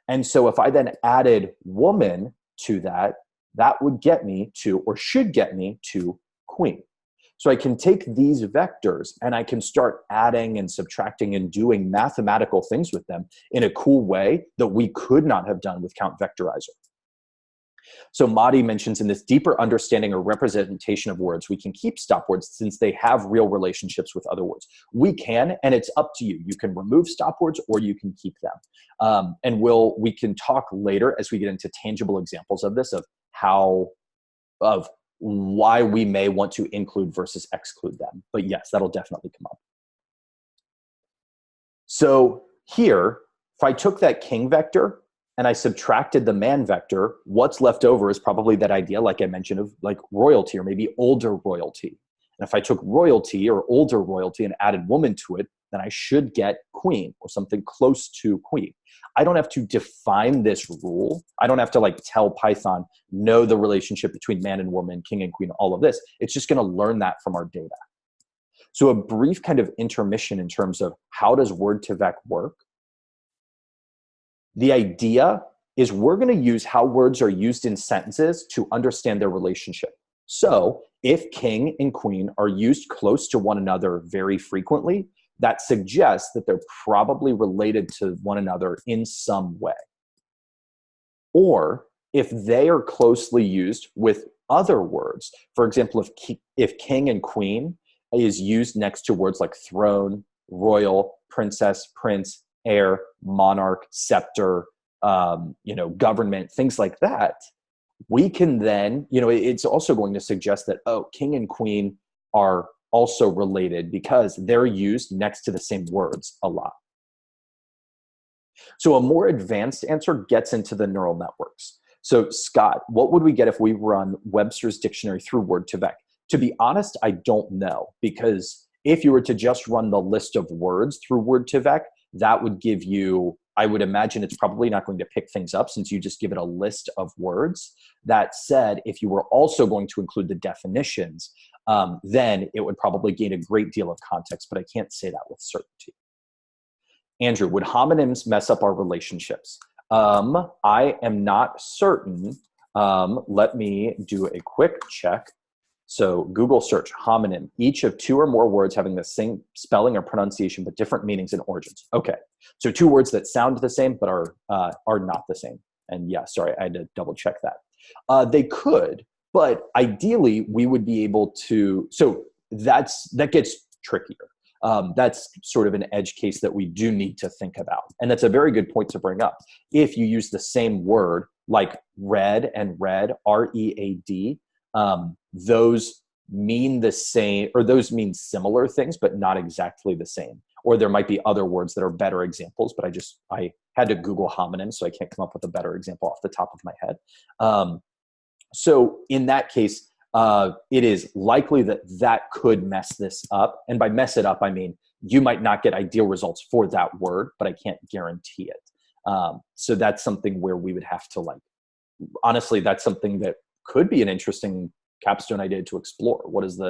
And so if I then added woman to that, that would get me to, or should get me to, queen. So I can take these vectors and I can start adding and subtracting and doing mathematical things with them in a cool way that we could not have done with Count Vectorizer. So Madi mentions, in this deeper understanding or representation of words, we can keep stop words since they have real relationships with other words. We can, and it's up to you. You can remove stop words or you can keep them. And we can talk later as we get into tangible examples of this, of why we may want to include versus exclude them. But yes, that'll definitely come up. So here, if I took that king vector and I subtracted the man vector, what's left over is probably that idea, like I mentioned, of like royalty or maybe older royalty. And if I took royalty or older royalty and added woman to it, then I should get queen or something close to queen. I don't have to define this rule. I don't have to like tell Python, know the relationship between man and woman, king and queen, all of this. It's just going to learn that from our data. So a brief kind of intermission in terms of how does Word2Vec work? The idea is we're going to use how words are used in sentences to understand their relationship. So if king and queen are used close to one another very frequently, that suggests that they're probably related to one another in some way. Or if they are closely used with other words, for example, if king and queen is used next to words like throne, royal, princess, prince, heir, monarch, scepter, government, things like that, we can then, it's also going to suggest that, oh, king and queen are also related because they're used next to the same words a lot. So a more advanced answer gets into the neural networks. So Scott, what would we get if we run Webster's dictionary through Word2Vec? To be honest, I don't know, because if you were to just run the list of words through Word2Vec, that would give you, I would imagine it's probably not going to pick things up since you just give it a list of words. That said, if you were also going to include the definitions, then it would probably gain a great deal of context, but I can't say that with certainty. Andrew, would homonyms mess up our relationships? I am not certain. Let me do a quick check. So Google search homonym, each of two or more words having the same spelling or pronunciation but different meanings and origins. Okay, so two words that sound the same but are not the same. And yeah, sorry, I had to double check that. They could, but ideally we would be able to, so that gets trickier. That's sort of an edge case that we do need to think about. And that's a very good point to bring up. If you use the same word like read and read, R-E-A-D, those mean the same, or those mean similar things, but not exactly the same. Or there might be other words that are better examples, but I had to Google homonyms, so I can't come up with a better example off the top of my head. So in that case, it is likely that that could mess this up. And by mess it up, I mean, you might not get ideal results for that word, but I can't guarantee it. So that's something where we would have to honestly, that's something that could be an interesting capstone idea to explore. What is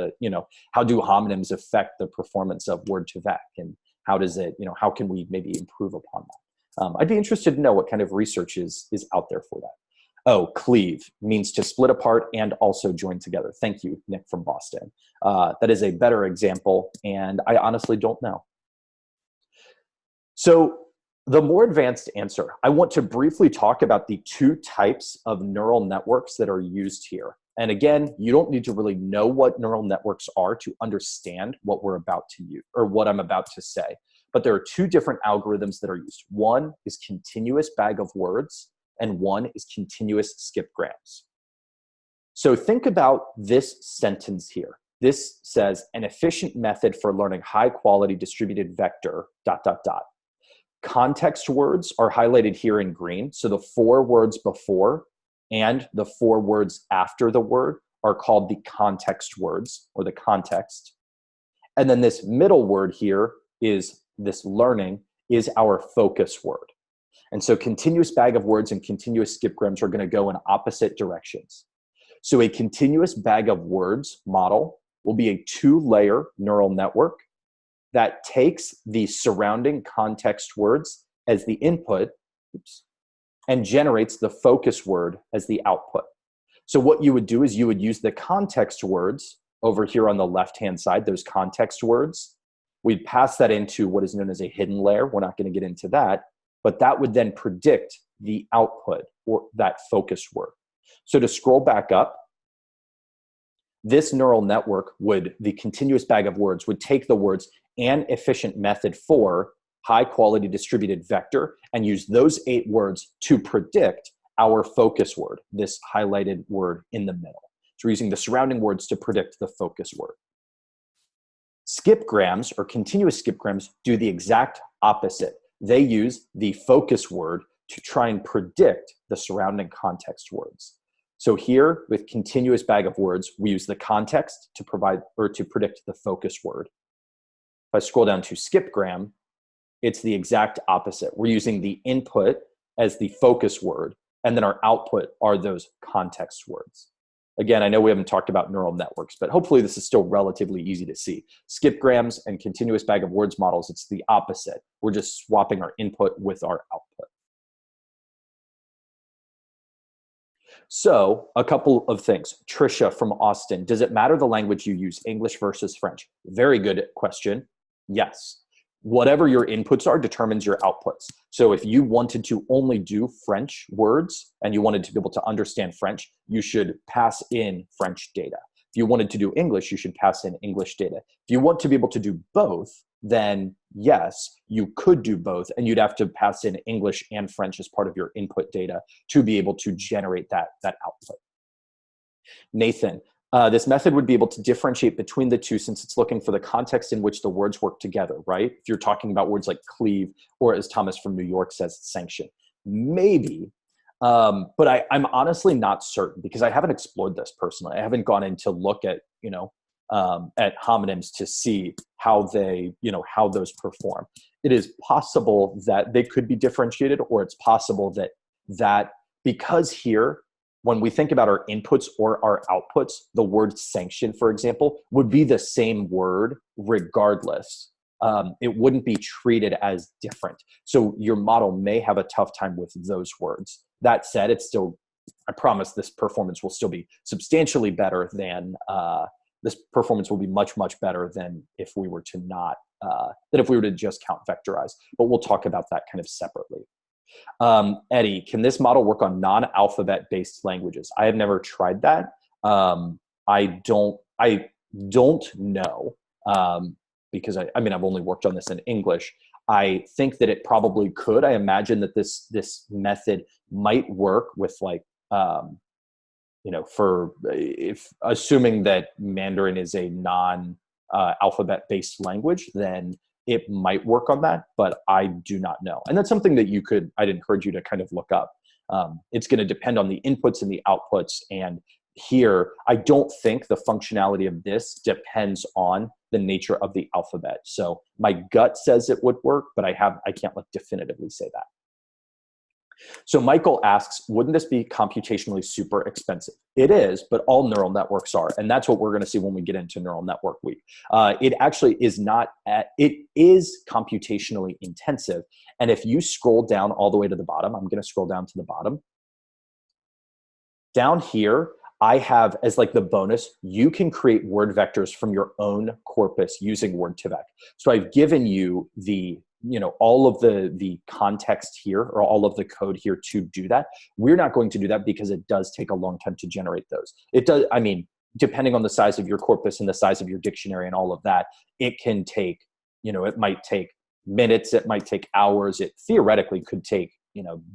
how do homonyms affect the performance of word2vec, and how does it, how can we maybe improve upon that? I'd be interested to know what kind of research is out there for that. Oh, cleave means to split apart and also join together. Thank you, Nick from Boston. That is a better example, and I honestly don't know. So the more advanced answer, I want to briefly talk about the two types of neural networks that are used here. And again, you don't need to really know what neural networks are to understand what we're about to use, or what I'm about to say. But there are two different algorithms that are used. One is continuous bag of words, and one is continuous skipgrams. So think about this sentence here. This says, an efficient method for learning high quality distributed vector, ... Context words are highlighted here in green. So the 4 words before and the 4 words after the word are called the context words, or the context. And then this middle word here is this learning is our focus word. And so continuous bag of words and continuous skipgrams are going to go in opposite directions. So a continuous bag of words model will be a 2-layer neural network that takes the surrounding context words as the input, and generates the focus word as the output. So what you would do is you would use the context words over here on the left-hand side, those context words. We'd pass that into what is known as a hidden layer. We're not going to get into that, but that would then predict the output, or that focus word. So to scroll back up, this neural network the continuous bag of words would take the words an efficient method for high quality distributed vector and use those 8 words to predict our focus word, this highlighted word in the middle. So we're using the surrounding words to predict the focus word. Skipgrams, or continuous skipgrams, do the exact opposite. They use the focus word to try and predict the surrounding context words. So here with continuous bag of words, we use the context to provide, or to predict the focus word. If I scroll down to skipgram, it's the exact opposite. We're using the input as the focus word, and then our output are those context words. Again, I know we haven't talked about neural networks, but hopefully this is still relatively easy to see. Skipgrams and continuous bag of words models, it's the opposite. We're just swapping our input with our output. So a couple of things. Trisha from Austin, does it matter the language you use, English versus French? Very good question. Yes. Whatever your inputs are determines your outputs. So if you wanted to only do French words and you wanted to be able to understand French, you should pass in French data. If you wanted to do English, you should pass in English data. If you want to be able to do both, then yes, you could do both, and you'd have to pass in English and French as part of your input data to be able to generate that output. Nathan, this method would be able to differentiate between the two since it's looking for the context in which the words work together, right? If you're talking about words like cleave, or as Thomas from New York says, sanction. Maybe, but I'm honestly not certain because I haven't explored this personally. I haven't gone in to look at, at homonyms to see how they, how those perform. It is possible that they could be differentiated, or it's possible that because here, when we think about our inputs or our outputs, the word sanction, for example, would be the same word regardless. It wouldn't be treated as different. So your model may have a tough time with those words. That said, it's still, I promise this performance will still be substantially better than, this performance will be much, much better than if we were to not, than if we were to just count vectorize. But we'll talk about that kind of separately. Eddie, can this model work on non-alphabet based languages? I have never tried that. I don't know, because I mean, I've only worked on this in English. I think that it probably could. I imagine that this method might work with like, for if assuming that Mandarin is a non-alphabet based language, then it might work on that, but I do not know. And that's something that I'd encourage you to kind of look up. It's going to depend on the inputs and the outputs. And here, I don't think the functionality of this depends on the nature of the alphabet. So my gut says it would work, but I can't like definitively say that. So Michael asks, wouldn't this be computationally super expensive? It is, but all neural networks are. And that's what we're going to see when we get into neural network week. It actually is not, it is computationally intensive. And if you scroll down all the way to the bottom, I'm going to scroll down to the bottom. Down here, I have as like the bonus, you can create word vectors from your own corpus using Word2Vec. So I've given you all of the context here, or all of the code here to do that. We're not going to do that because it does take a long time to generate those. It does, I mean, depending on the size of your corpus and the size of your dictionary and all of that, it can take, it might take minutes, it might take hours, it theoretically could take,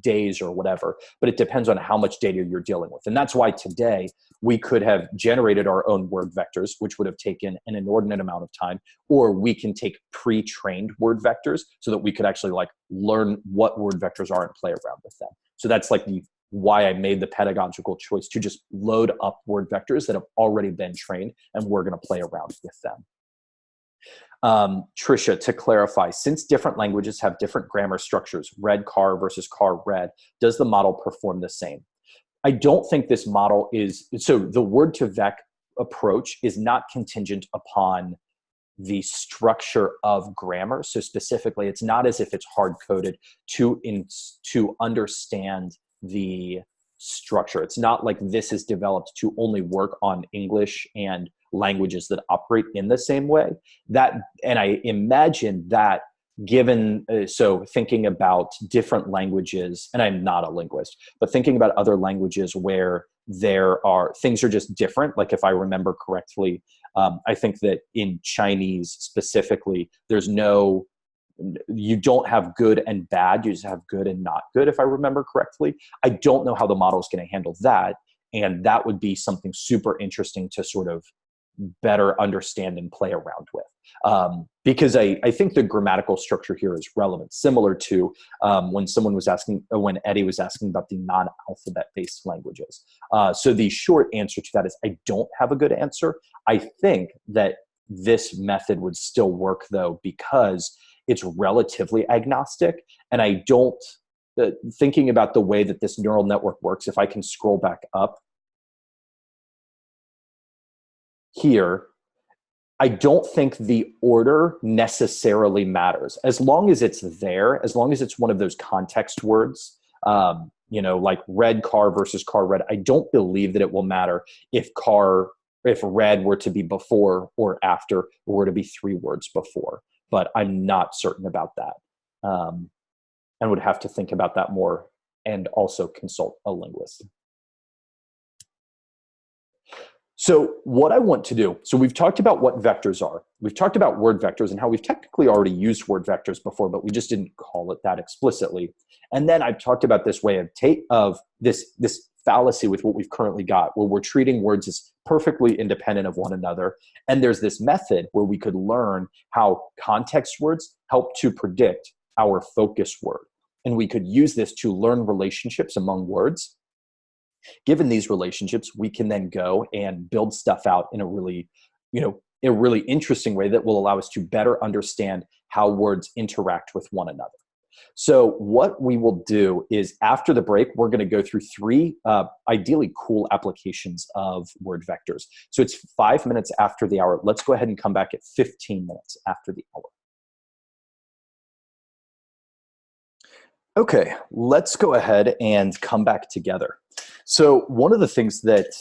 days or whatever, but it depends on how much data you're dealing with. And that's why today we could have generated our own word vectors, which would have taken an inordinate amount of time, or we can take pre-trained word vectors so that we could actually like learn what word vectors are and play around with them. So that's like why I made the pedagogical choice to just load up word vectors that have already been trained, and we're going to play around with them. Trisha, to clarify, since different languages have different grammar structures, red car versus car red, does the model perform the same? I don't think this model is, so the Word2Vec approach is not contingent upon the structure of grammar. So specifically, it's not as if it's hard-coded to understand the structure. It's not like this is developed to only work on English and languages that operate in the same way. And I imagine that given, so thinking about different languages, and I'm not a linguist, but thinking about other languages where things are just different. Like if I remember correctly, I think that in Chinese specifically, you don't have good and bad, you just have good and not good, if I remember correctly. I don't know how the model is going to handle that. And that would be something super interesting to sort of better understand and play around with. Because I think the grammatical structure here is relevant, similar to when Eddie was asking about the non-alphabet based languages. So the short answer to that is I don't have a good answer. I think that this method would still work though, because it's relatively agnostic. And I don't, thinking about the way that this neural network works, if I can scroll back up here, I don't think the order necessarily matters. As long as it's there, as long as it's one of those context words, like red car versus car red, I don't believe that it will matter if red were to be before or after, or were to be 3 words before. But I'm not certain about that, and would have to think about that more and also consult a linguist. So what I want to do, so we've talked about what vectors are. We've talked about word vectors and how we've technically already used word vectors before, but we just didn't call it that explicitly. And then I've talked about this way of this fallacy with what we've currently got, where we're treating words as perfectly independent of one another. And there's this method where we could learn how context words help to predict our focus word. And we could use this to learn relationships among words. Given these relationships, we can then go and build stuff out in a really interesting way that will allow us to better understand how words interact with one another. So what we will do is, after the break, we're going to go through 3 ideally cool applications of word vectors. So it's 5 minutes after the hour. Let's go ahead and come back at 15 minutes after the hour. Okay, let's go ahead and come back together. So one of the things that,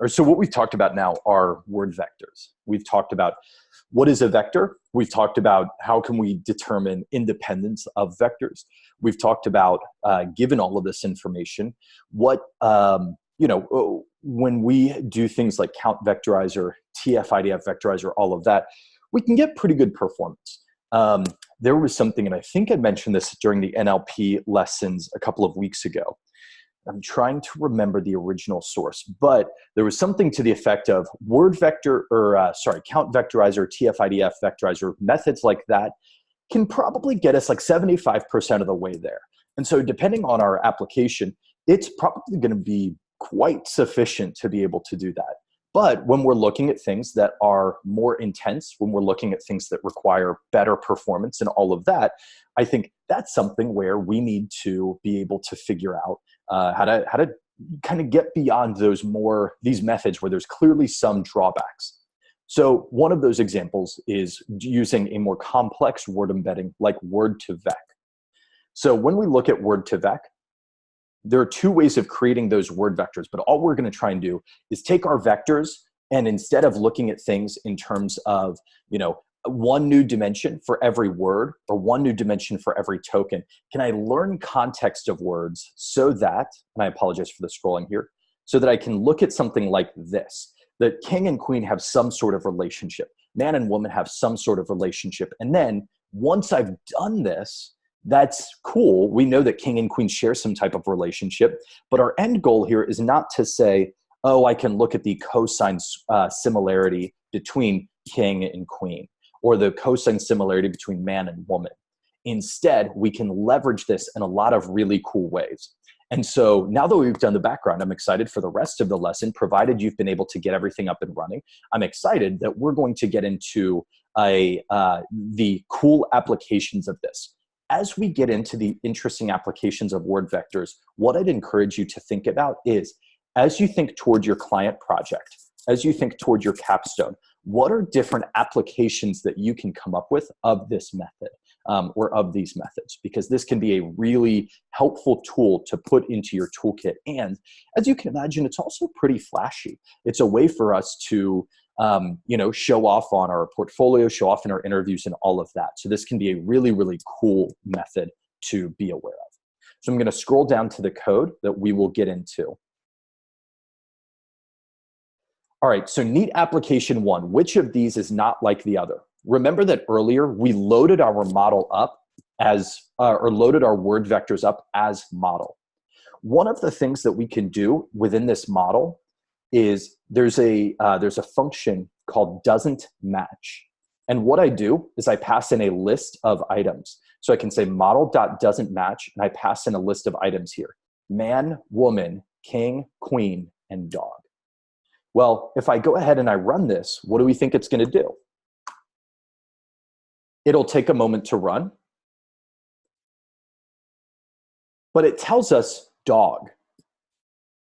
so what we've talked about now are word vectors. We've talked about what is a vector, We've talked about how can we determine independence of vectors. We've talked about, given all of this information, what, when we do things like count vectorizer, TF-IDF vectorizer, all of that, we can get pretty good performance. There was something, and I think I mentioned this during the NLP lessons a couple of weeks ago. I'm trying to remember the original source, but there was something to the effect of count vectorizer, TF-IDF vectorizer, methods like that can probably get us like 75% of the way there. And so depending on our application, it's probably going to be quite sufficient to be able to do that. But when we're looking at things that are more intense, when we're looking at things that require better performance and all of that, I think that's something where we need to be able to figure out how to kind of get beyond these methods where there's clearly some drawbacks. So one of those examples is using a more complex word embedding like word2vec. So when we look at word2vec, there are two ways of creating those word vectors, but all we're going to try and do is take our vectors, and instead of looking at things in terms of, one new dimension for every word or one new dimension for every token, can I learn context of words so that, and I apologize for the scrolling here, so that I can look at something like this, that king and queen have some sort of relationship, man and woman have some sort of relationship. And then once I've done this, that's cool. We know that king and queen share some type of relationship, but our end goal here is not to say, oh, I can look at the cosine similarity between king and queen, or the cosine similarity between man and woman. Instead, we can leverage this in a lot of really cool ways. And so now that we've done the background, I'm excited for the rest of the lesson, provided you've been able to get everything up and running. I'm excited that we're going to get into the cool applications of this. As we get into the interesting applications of word vectors, what I'd encourage you to think about is, as you think toward your client project, as you think toward your capstone, what are different applications that you can come up with of this method or of these methods? Because this can be a really helpful tool to put into your toolkit. And as you can imagine, it's also pretty flashy. It's a way for us to show off on our portfolio, show off in our interviews and all of that. So this can be a really, really cool method to be aware of. So I'm going to scroll down to the code that we will get into. All right, so neat application one. Which of these is not like the other? Remember that earlier we loaded our model up as, or loaded our word vectors up as model. One of the things that we can do within this model is there's a function called doesn't match. And what I do is I pass in a list of items. So I can say model.doesn't match, and I pass in a list of items here: man, woman, king, queen, and dog. Well, if I go ahead and I run this, what do we think it's going to do? It'll take a moment to run, but it tells us dog.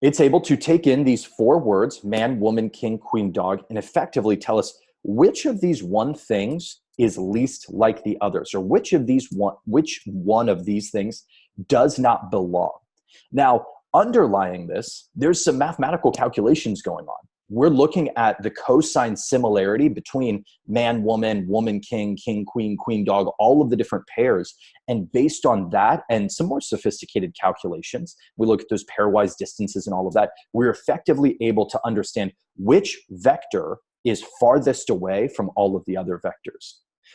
It's able to take in these four words, man, woman, king, queen, dog, and effectively tell us which of these one things is least like the others, or which one of these things does not belong. Now, underlying this, there's some mathematical calculations going on. We're looking at the cosine similarity between man, woman, woman, king, king, queen, queen, dog, all of the different pairs. And based on that and some more sophisticated calculations, we look at those pairwise distances and all of that, we're effectively able to understand which vector is farthest away from all of the other vectors.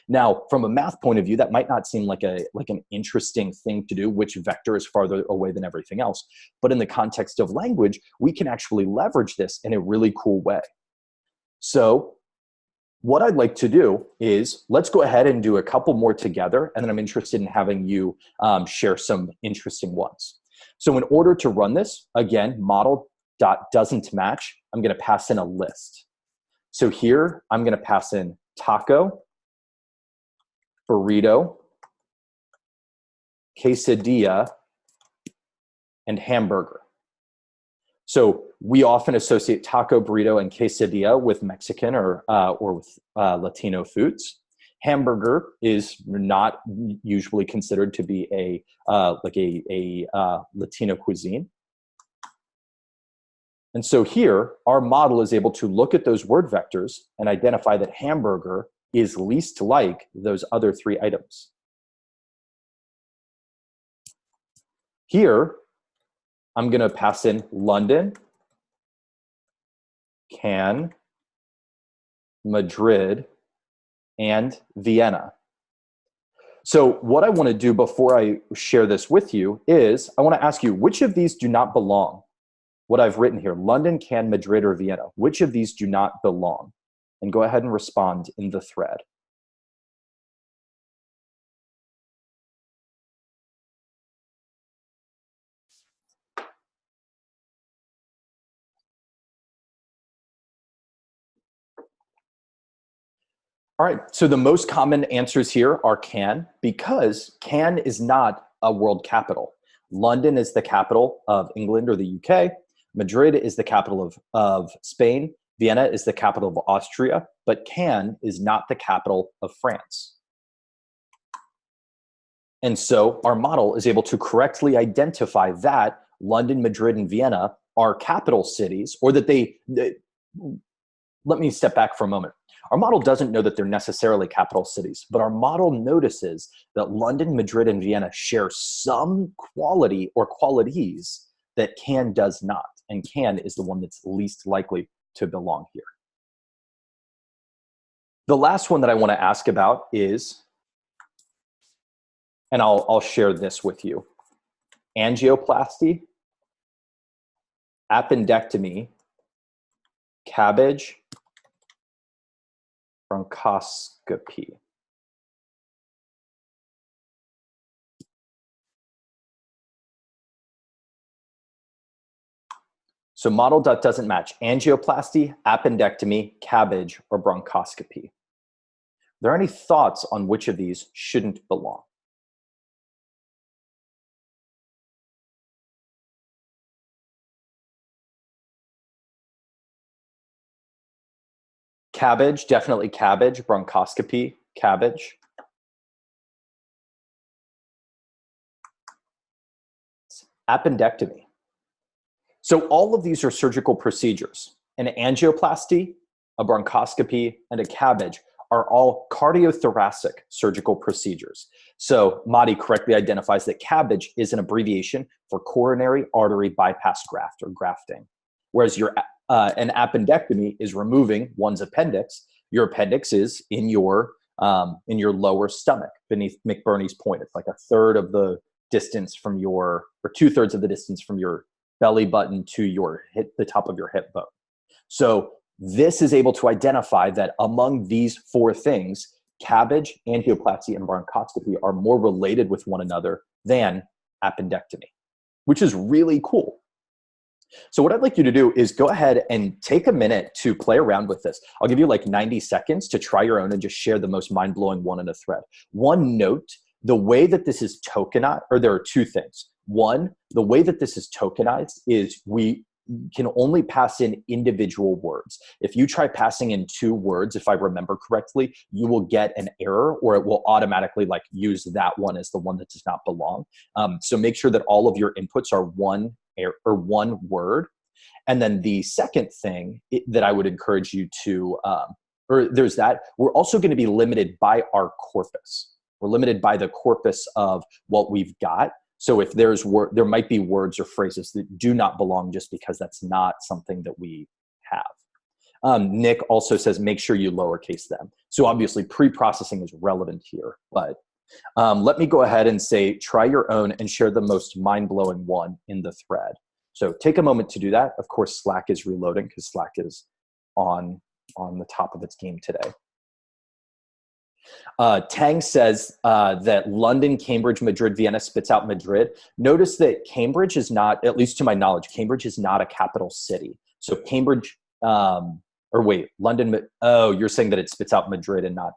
Now, from a math point of view, that might not seem like an interesting thing to do, which vector is farther away than everything else. But in the context of language, we can actually leverage this in a really cool way. So what I'd like to do is let's go ahead and do a couple more together, and then I'm interested in having you share some interesting ones. So in order to run this, again, model.doesn't match, I'm going to pass in a list. So here, I'm going to pass in taco, burrito, quesadilla, and hamburger. So we often associate taco, burrito, and quesadilla with Mexican or with Latino foods. Hamburger is not usually considered to be a Latino cuisine. And so here, our model is able to look at those word vectors and identify that hamburger is least like those other three items? Here, I'm going to pass in London, Cannes, Madrid, and Vienna. So what I want to do before I share this with you is I want to ask you, which of these do not belong? What I've written here, London, Cannes, Madrid, or Vienna, which of these do not belong? And go ahead and respond in the thread. All right, so the most common answers here are Cannes, because Cannes is not a world capital. London is the capital of England or the UK. Madrid is the capital of Spain. Vienna is the capital of Austria, but Cannes is not the capital of France. And so our model is able to correctly identify that London, Madrid, and Vienna are capital cities, or that let me step back for a moment. Our model doesn't know that they're necessarily capital cities, but our model notices that London, Madrid, and Vienna share some quality or qualities that Cannes does not. And Cannes is the one that's least likely to belong here. The last one that I want to ask about is, and I'll share this with you, angioplasty, appendectomy, CABG, bronchoscopy. So model doesn't match angioplasty, appendectomy, CABG, or bronchoscopy. Are there any thoughts on which of these shouldn't belong? CABG, definitely CABG, bronchoscopy, CABG. Appendectomy. So all of these are surgical procedures. An angioplasty, a bronchoscopy, and a CABG are all cardiothoracic surgical procedures. So Madi correctly identifies that CABG is an abbreviation for coronary artery bypass graft or grafting, whereas an appendectomy is removing one's appendix. Your appendix is in your lower stomach beneath McBurney's point. It's like a third of the distance from or 2/3 of the distance from your belly button to the top of your hip bone. So this is able to identify that among these four things, CABG, angioplasty, and bronchoscopy are more related with one another than appendectomy, which is really cool. So what I'd like you to do is go ahead and take a minute to play around with this. I'll give you like 90 seconds to try your own and just share the most mind-blowing one in a thread. One note, the way that this is tokenized, or there are two things. One, the way that this is tokenized is we can only pass in individual words. If you try passing in two words, if I remember correctly, you will get an error, or it will automatically like use that one as the one that does not belong. So make sure that all of your inputs are one word. And then the second thing that I would encourage you to, there's that, we're also going to be limited by our corpus. We're limited by the corpus of what we've got. So if there might be words or phrases that do not belong just because that's not something that we have. Nick also says, make sure you lowercase them. So obviously pre-processing is relevant here, but let me go ahead and say, try your own and share the most mind-blowing one in the thread. So take a moment to do that. Of course, Slack is reloading because Slack is on the top of its game today. Tang says that London, Cambridge, Madrid, Vienna spits out Madrid. Notice that Cambridge is not, at least to my knowledge, Cambridge is not a capital city. So Cambridge, London, oh, you're saying that it spits out Madrid and not.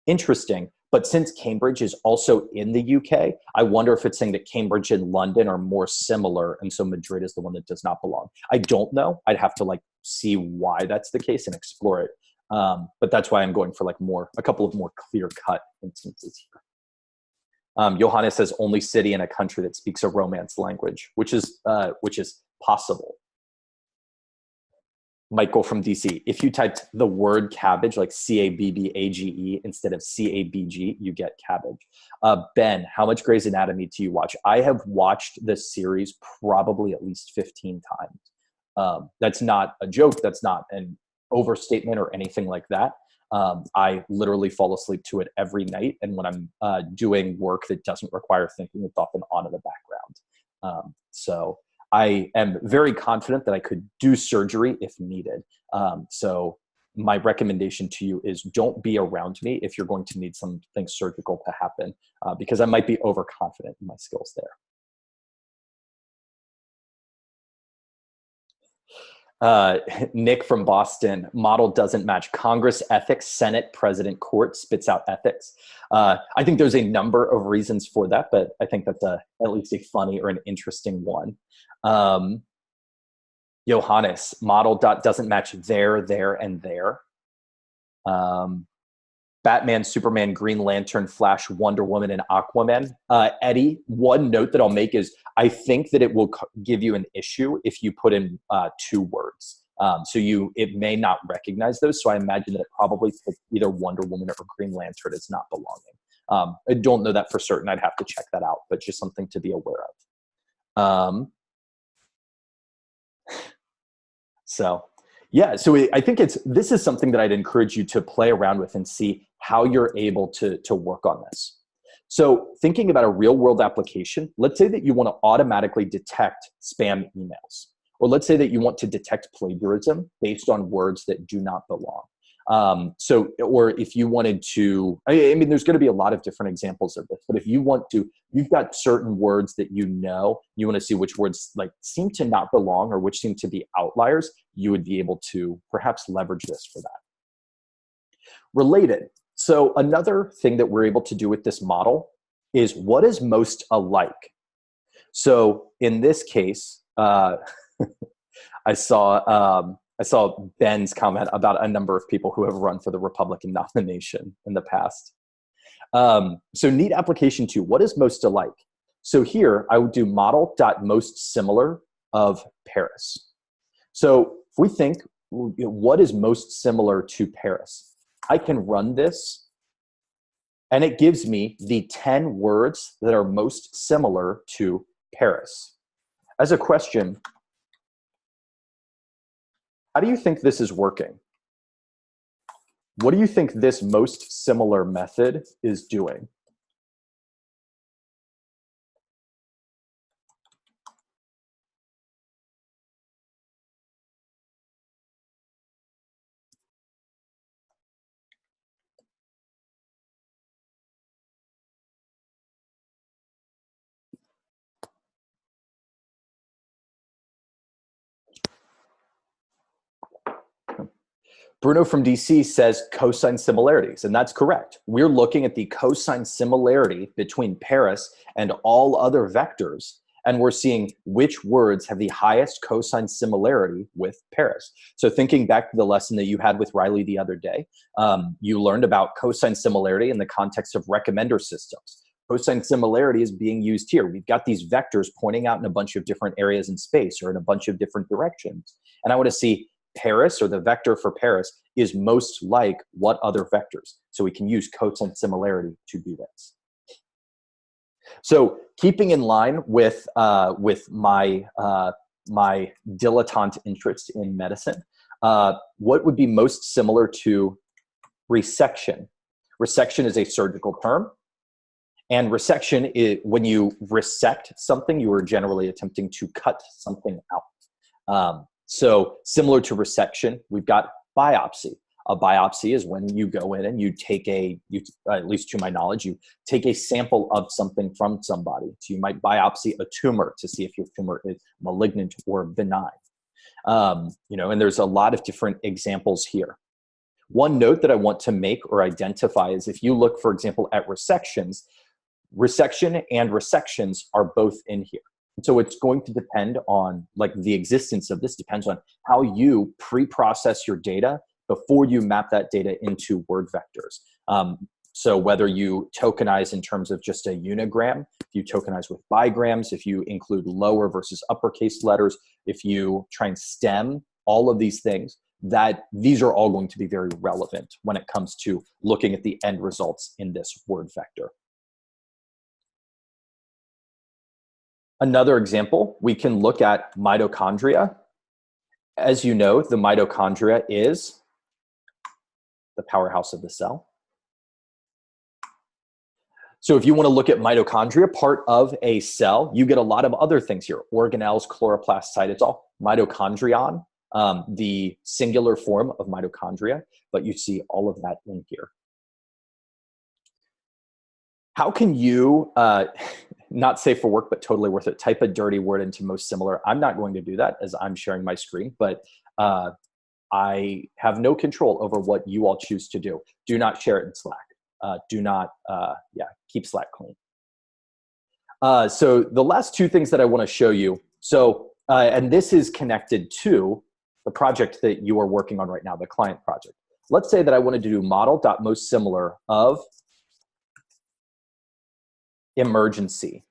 Interesting. But since Cambridge is also in the UK, I wonder if it's saying that Cambridge and London are more similar, and so Madrid is the one that does not belong. I don't know. I'd have to see why that's the case and explore it. But that's why I'm going for a couple of more clear-cut instances here. Johannes says only city in a country that speaks a Romance language, which is possible. Michael from DC, if you typed the word cabbage, like Cabbage instead of Cabg, you get cabbage. Ben, how much Grey's Anatomy do you watch? I have watched this series probably at least 15 times. That's not a joke. That's not an overstatement or anything like that. I literally fall asleep to it every night. And when I'm doing work that doesn't require thinking, it's often on in the background. So I am very confident that I could do surgery if needed. So my recommendation to you is don't be around me if you're going to need something surgical to happen, because I might be overconfident in my skills there. Nick from Boston, model doesn't match Congress ethics, Senate, president, court spits out ethics. I think there's a number of reasons for that, but I think that's at least a funny or an interesting one. Johannes, model doesn't match there, and there. Batman, Superman, Green Lantern, Flash, Wonder Woman, and Aquaman. Eddie, one note that I'll make is I think that it will give you an issue if you put in 2 words. So it may not recognize those. So I imagine that it probably puts either Wonder Woman or Green Lantern as not belonging. I don't know that for certain. I'd have to check that out, but just something to be aware of. So I think this is something that I'd encourage you to play around with and see how you're able to work on this. So thinking about a real world application, let's say that you want to automatically detect spam emails, or let's say that you want to detect plagiarism based on words that do not belong. Or if you wanted to, I mean, there's going to be a lot of different examples of this, but if you want to, you've got certain words that you want to see which words like seem to not belong or which seem to be outliers, you would be able to perhaps leverage this for that. Related. So another thing that we're able to do with this model is what is most alike. So in this case, I saw Ben's comment about a number of people who have run for the Republican nomination in the past. So neat application 2, what is most alike? So here I would do model.mostSimilar of Paris. So if we think, what is most similar to Paris? I can run this and it gives me the 10 words that are most similar to Paris. As a question, how do you think this is working? What do you think this most similar method is doing? Bruno from DC says cosine similarities, and that's correct. We're looking at the cosine similarity between Paris and all other vectors, and we're seeing which words have the highest cosine similarity with Paris. So thinking back to the lesson that you had with Riley the other day, you learned about cosine similarity in the context of recommender systems. Cosine similarity is being used here. We've got these vectors pointing out in a bunch of different areas in space or in a bunch of different directions. And I want to see Paris, or the vector for Paris, is most like what other vectors. So we can use cosine similarity to do this. So keeping in line with my dilettante interest in medicine, what would be most similar to resection? Resection is a surgical term. And resection is when you resect something, you are generally attempting to cut something out. So similar to resection, we've got biopsy. A biopsy is when you go in and you take at least to my knowledge, you take a sample of something from somebody. So you might biopsy a tumor to see if your tumor is malignant or benign. And there's a lot of different examples here. One note that I want to make or identify is if you look, for example, at resections, resection and resections are both in here. So it's going to depend on, like, the existence of this depends on how you pre-process your data before you map that data into word vectors. So whether you tokenize in terms of just a unigram, if you tokenize with bigrams, if you include lower versus uppercase letters, if you try and stem, all of these things that these are all going to be very relevant when it comes to looking at the end results in this word vector. Another example, we can look at mitochondria. As you know, the mitochondria is the powerhouse of the cell. So if you want to look at mitochondria, part of a cell, you get a lot of other things here. Organelles, chloroplast, cytosol, mitochondrion, the singular form of mitochondria, but you see all of that in here. How can you, not safe for work, but totally worth it, type a dirty word into most similar? I'm not going to do that as I'm sharing my screen, but I have no control over what you all choose to do. Do not share it in Slack. Do not, keep Slack clean. So the last two things that I want to show you. So, and this is connected to the project that you are working on right now, the client project. Let's say that I wanted to do model.mostSimilar of emergency.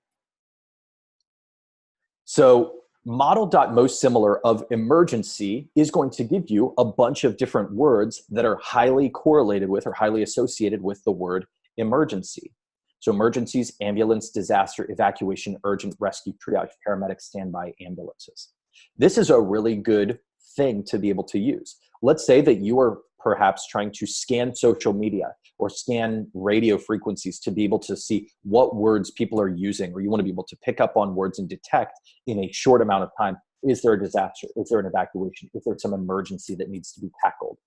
So model.mostSimilar of emergency is going to give you a bunch of different words that are highly correlated with or highly associated with the word emergency. So emergencies, ambulance, disaster, evacuation, urgent, rescue, triage, paramedic, standby, ambulances. This is a really good thing to be able to use. Let's say that you are perhaps trying to scan social media or scan radio frequencies to be able to see what words people are using, or you want to be able to pick up on words and detect in a short amount of time, is there a disaster? Is there an evacuation? Is there some emergency that needs to be tackled?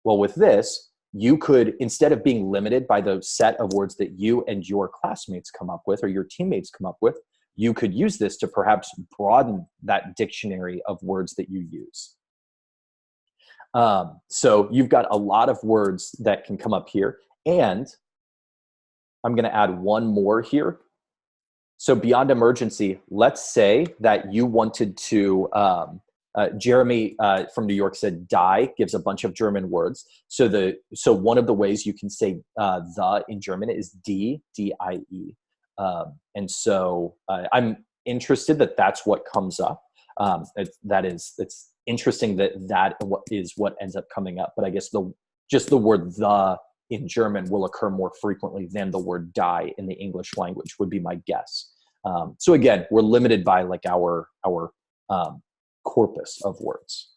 Well, with this, you could, instead of being limited by the set of words that you and your classmates come up with or your teammates come up with, you could use this to perhaps broaden that dictionary of words that you use. So you've got a lot of words that can come up here, and I'm going to add one more here. So beyond emergency, let's say that you wanted to, Jeremy from New York said die, gives a bunch of German words. So one of the ways you can say the in German is die, D-I-E. And so I'm interested that that's what comes up. It's interesting that is what ends up coming up. But I guess just the word the in German will occur more frequently than the word die in the English language would be my guess. So again, we're limited by like our corpus of words.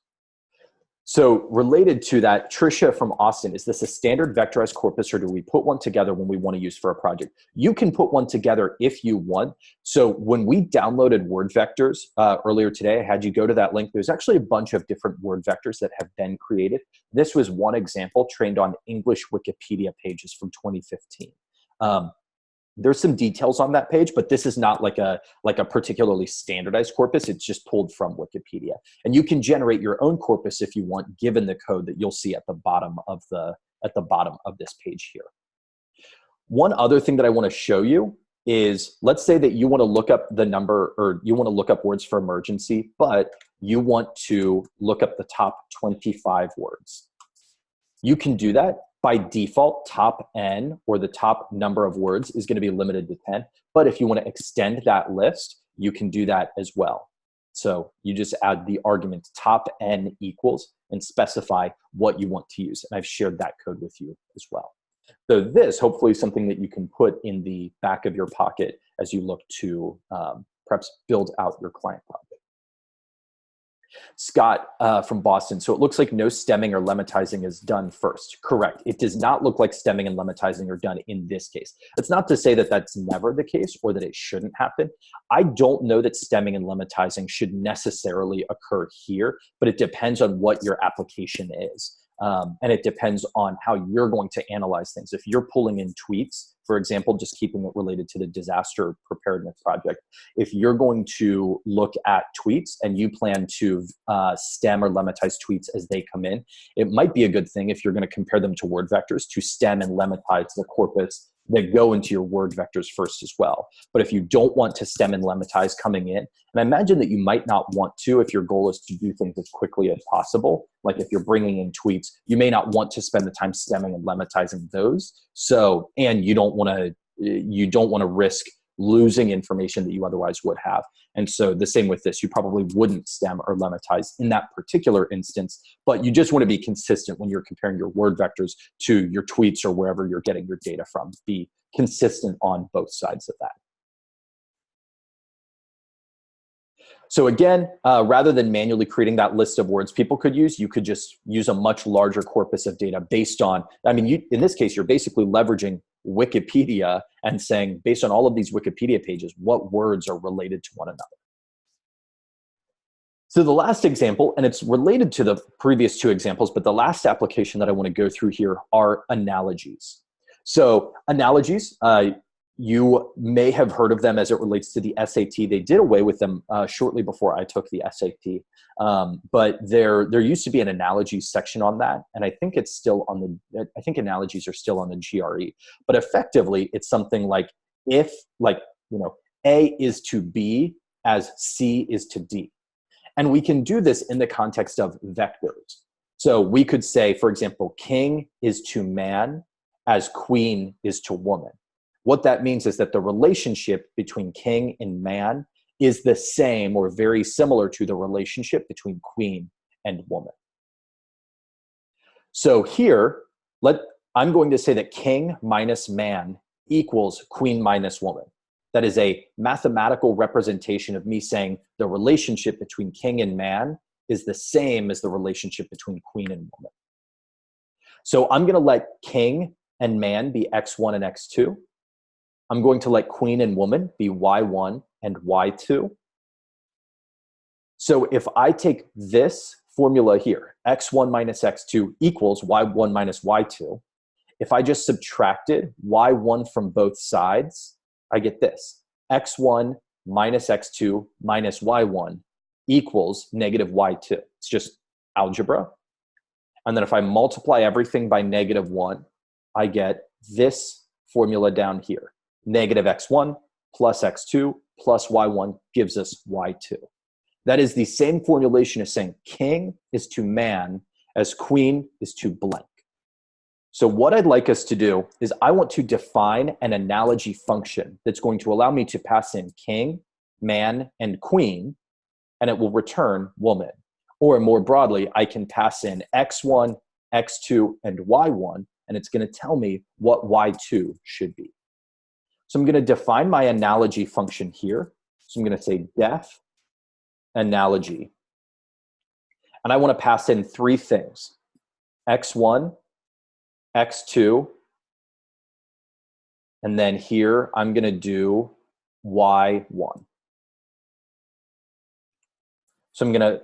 So related to that, Tricia from Austin, is this a standard vectorized corpus, or do we put one together when we want to use for a project? You can put one together if you want. So when we downloaded word vectors earlier today, I had you go to that link. There's actually a bunch of different word vectors that have been created. This was one example trained on English Wikipedia pages from 2015. There's some details on that page, but this is not like a particularly standardized corpus. It's just pulled from Wikipedia. And you can generate your own corpus if you want, given the code that you'll see at the bottom of this page here. One other thing that I want to show you is, let's say that you want to look up the number, or you want to look up words for emergency, but you want to look up the top 25 words. You can do that. By default, top N, or the top number of words, is going to be limited to 10. But if you want to extend that list, you can do that as well. So you just add the argument top N equals and specify what you want to use. And I've shared that code with you as well. So this, hopefully, is something that you can put in the back of your pocket as you look to perhaps build out your client project. Scott from Boston. So it looks like no stemming or lemmatizing is done first. Correct. It does not look like stemming and lemmatizing are done in this case. It's not to say that that's never the case or that it shouldn't happen. I don't know that stemming and lemmatizing should necessarily occur here, but it depends on what your application is. And it depends on how you're going to analyze things. If you're pulling in tweets, for example, just keeping it related to the disaster preparedness project, if you're going to look at tweets and you plan to stem or lemmatize tweets as they come in, it might be a good thing, if you're going to compare them to word vectors, to stem and lemmatize the corpus that go into your word vectors first as well. But if you don't want to stem and lemmatize coming in, and I imagine that you might not want to if your goal is to do things as quickly as possible, like if you're bringing in tweets, you may not want to spend the time stemming and lemmatizing those. So, and you don't want to risk losing information that you otherwise would have. And so the same with this, you probably wouldn't stem or lemmatize in that particular instance, but you just want to be consistent when you're comparing your word vectors to your tweets or wherever you're getting your data from. Be consistent on both sides of that. So again, rather than manually creating that list of words people could use, you could just use a much larger corpus of data based on, I mean, in this case, you're basically leveraging Wikipedia and saying, based on all of these Wikipedia pages, what words are related to one another. So the last example, and it's related to the previous two examples, but the last application that I want to go through here are analogies. So analogies, you may have heard of them as it relates to the SAT. They did away with them shortly before I took the SAT. But there used to be an analogies section on that. And I think it's still on the, I think analogies are still on the GRE. But effectively, it's something like if, like, you know, A is to B as C is to D. And we can do this in the context of vectors. So we could say, for example, king is to man as queen is to woman. What that means is that the relationship between king and man is the same or very similar to the relationship between queen and woman. So here, I'm going to say that king minus man equals queen minus woman. That is a mathematical representation of me saying the relationship between king and man is the same as the relationship between queen and woman. So I'm going to let king and man be x1 and x2. I'm going to let queen and woman be y1 and y2. So if I take this formula here, x1 minus x2 equals y1 minus y2, if I just subtracted y1 from both sides, I get this. x1 minus x2 minus y1 equals negative y2. It's just algebra. And then if I multiply everything by negative 1, I get this formula down here. Negative x1 plus x2 plus y1 gives us y2. That is the same formulation as saying king is to man as queen is to blank. So what I'd like us to do is I want to define an analogy function that's going to allow me to pass in king, man, and queen, and it will return woman. Or more broadly, I can pass in x1, x2, and y1, and it's going to tell me what y2 should be. So I'm going to define my analogy function here. So I'm going to say def analogy. And I want to pass in three things, x1, x2, and then here I'm going to do y1.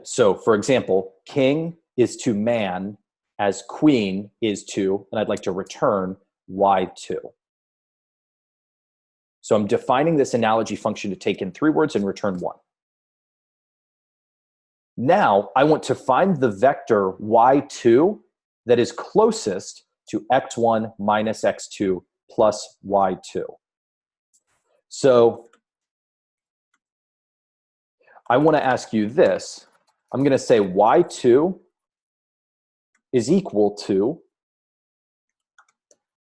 So for example, king is to man as queen is to, and I'd like to return y2. So I'm defining this analogy function to take in three words and return one. Now I want to find the vector y2 that is closest to x1 minus x2 plus y2. So I want to ask you this. I'm going to say y2 is equal to,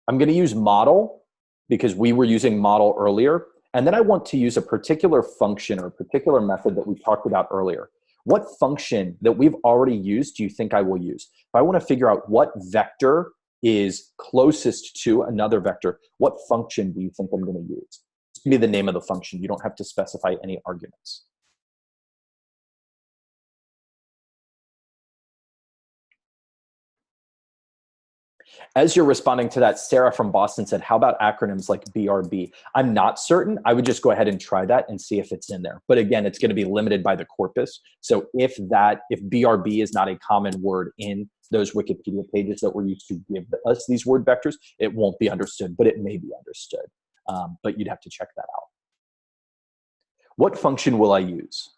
I'm going to use model because we were using model earlier. And then I want to use a particular function or a particular method that we talked about earlier. What function that we've already used do you think I will use? If I want to figure out what vector is closest to another vector, what function do you think I'm going to use? It's going to be the name of the function. You don't have to specify any arguments. As you're responding to that, Sarah from Boston said, how about acronyms like BRB? I'm not certain. I would just go ahead and try that and see if it's in there. But again, it's going to be limited by the corpus. So if BRB is not a common word in those Wikipedia pages that were used to give us these word vectors, it won't be understood, but it may be understood. But you'd have to check that out. What function will I use?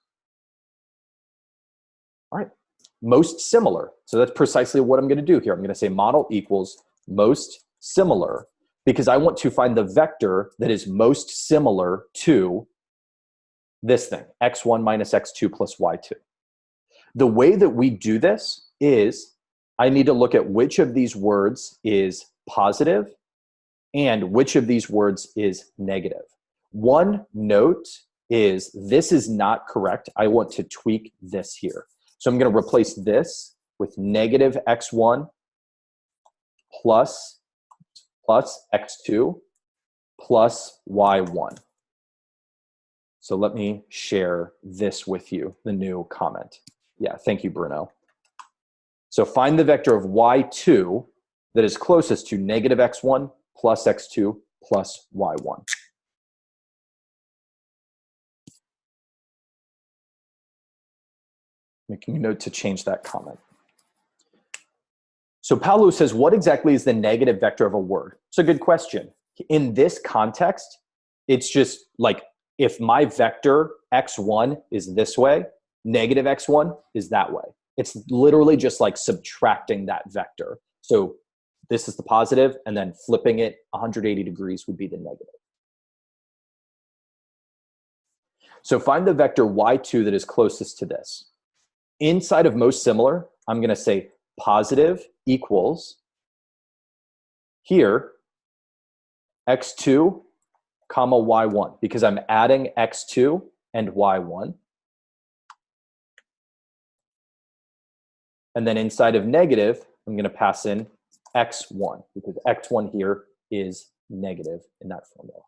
All right. Most similar. So that's precisely what I'm going to do here. I'm going to say model equals most similar because I want to find the vector that is most similar to this thing, x1 minus x2 plus y2. The way that we do this is I need to look at which of these words is positive and which of these words is negative. One note is this is not correct. I want to tweak this here. So I'm going to replace this with negative x1 plus x2 plus y1. So let me share this with you, the new comment. Yeah, thank you, Bruno. So find the vector of y2 that is closest to negative x1 plus x2 plus y1. Making a note to change that comment. So Paulo says, what exactly is the negative vector of a word? It's a good question. In this context, it's just like if my vector x1 is this way, negative x1 is that way. It's literally just like subtracting that vector. So this is the positive, and then flipping it 180 degrees would be the negative. So find the vector y2 that is closest to this. Inside of most similar, I'm going to say positive equals here x2 comma y1, because I'm adding x2 and y1. And then inside of negative, I'm going to pass in x1, because x1 here is negative in that formula.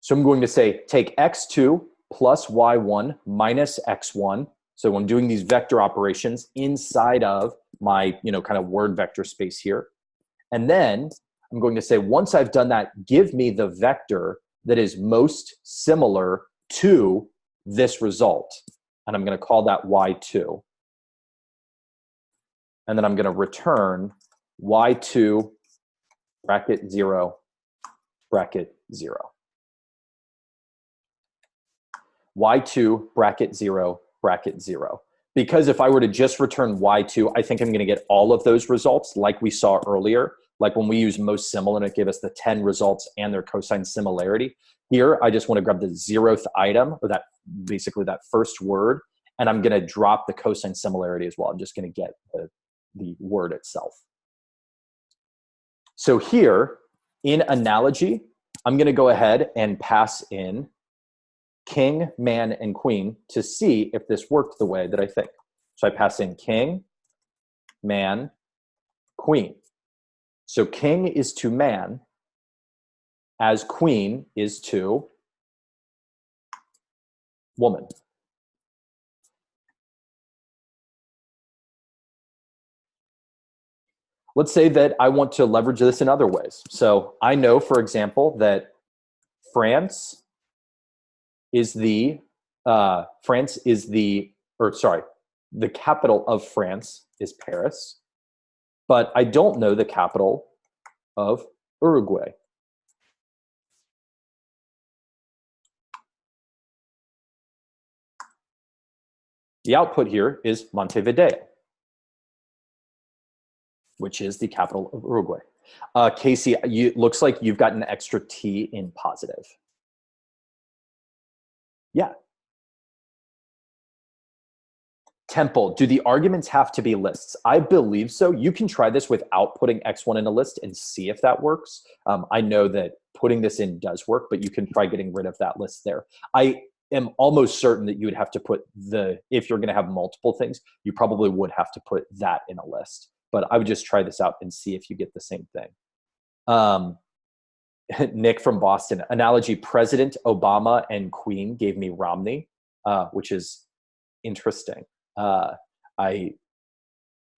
So I'm going to say take x2 plus y1 minus x1. So when I'm doing these vector operations inside of my, kind of word vector space here. And then I'm going to say, once I've done that, give me the vector that is most similar to this result. And I'm going to call that y2. And then I'm going to return y2 bracket 0 bracket 0. y2 bracket 0 bracket 0. Because if I were to just return y2, I think I'm going to get all of those results like we saw earlier. Like when we use most similar and it gave us the 10 results and their cosine similarity. Here, I just want to grab the 0th item, or that basically that first word, and I'm going to drop the cosine similarity as well. I'm just going to get the word itself. So here, in analogy, I'm going to go ahead and pass in king, man, and queen to see if this worked the way that I think. So I pass in king, man, queen. So king is to man as queen is to woman. Let's say that I want to leverage this in other ways. So I know, for example, that France is the capital of France is Paris, but I don't know the capital of Uruguay. The output here is Montevideo, which is the capital of Uruguay. Casey, looks like you've got an extra T in positive. Yeah. Temple, do the arguments have to be lists? I believe so. You can try this without putting X1 in a list and see if that works. I know that putting this in does work, but you can try getting rid of that list there. I am almost certain that you would have to put if you're going to have multiple things, you probably would have to put that in a list. But I would just try this out and see if you get the same thing. Nick from Boston, analogy, President Obama and Queen gave me Romney, which is interesting. I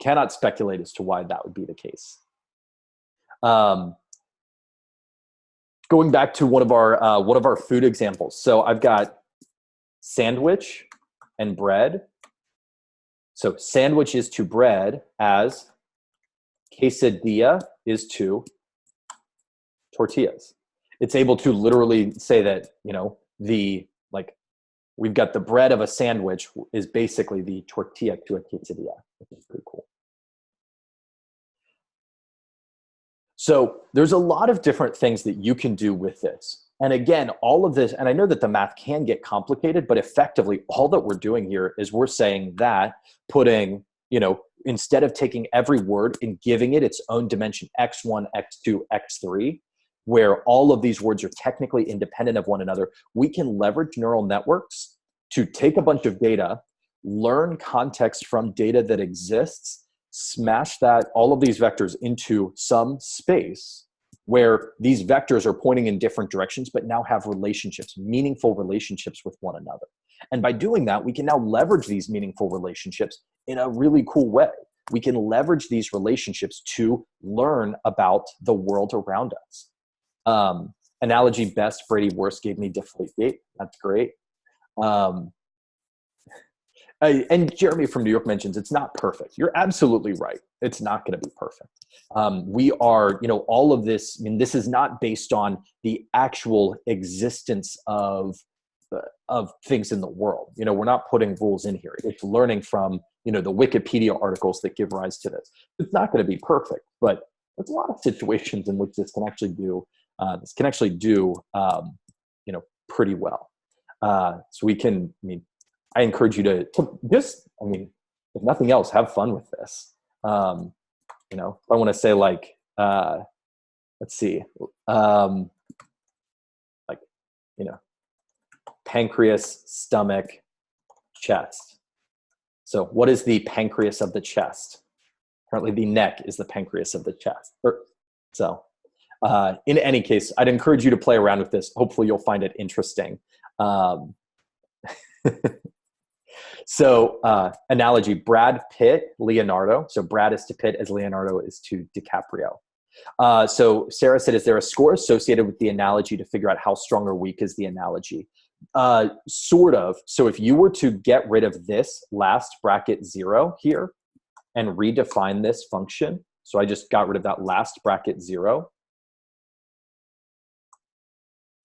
cannot speculate as to why that would be the case. Going back to one of our food examples. So I've got sandwich and bread. So sandwich is to bread as quesadilla is to tortillas. It's able to literally say that, we've got the bread of a sandwich is basically the tortilla to a quesadilla, which is pretty cool. So there's a lot of different things that you can do with this. And again, all of this, and I know that the math can get complicated, but effectively all that we're doing here is we're saying that putting, instead of taking every word and giving it its own dimension, x1, x2, x3, where all of these words are technically independent of one another, we can leverage neural networks to take a bunch of data, learn context from data that exists, smash all of these vectors into some space where these vectors are pointing in different directions, but now have relationships, meaningful relationships with one another. And by doing that, we can now leverage these meaningful relationships in a really cool way. We can leverage these relationships to learn about the world around us. Analogy best, Brady worst gave me Deflategate. That's great. And Jeremy from New York mentions it's not perfect. You're absolutely right. It's not going to be perfect. We are, all of this, this is not based on the actual existence of things in the world. We're not putting rules in here. It's learning from, the Wikipedia articles that give rise to this. It's not going to be perfect, but there's a lot of situations in which this can actually do, pretty well. So we can, I encourage you to just, if nothing else, have fun with this. If I want to say let's see, pancreas, stomach, chest. So what is the pancreas of the chest? Apparently the neck is the pancreas of the chest. In any case, I'd encourage you to play around with this. Hopefully you'll find it interesting. So analogy, Brad Pitt, Leonardo. So Brad is to Pitt as Leonardo is to DiCaprio. So Sarah said, is there a score associated with the analogy to figure out how strong or weak is the analogy? Sort of. So if you were to get rid of this last bracket 0 here and redefine this function, so I just got rid of that last bracket 0,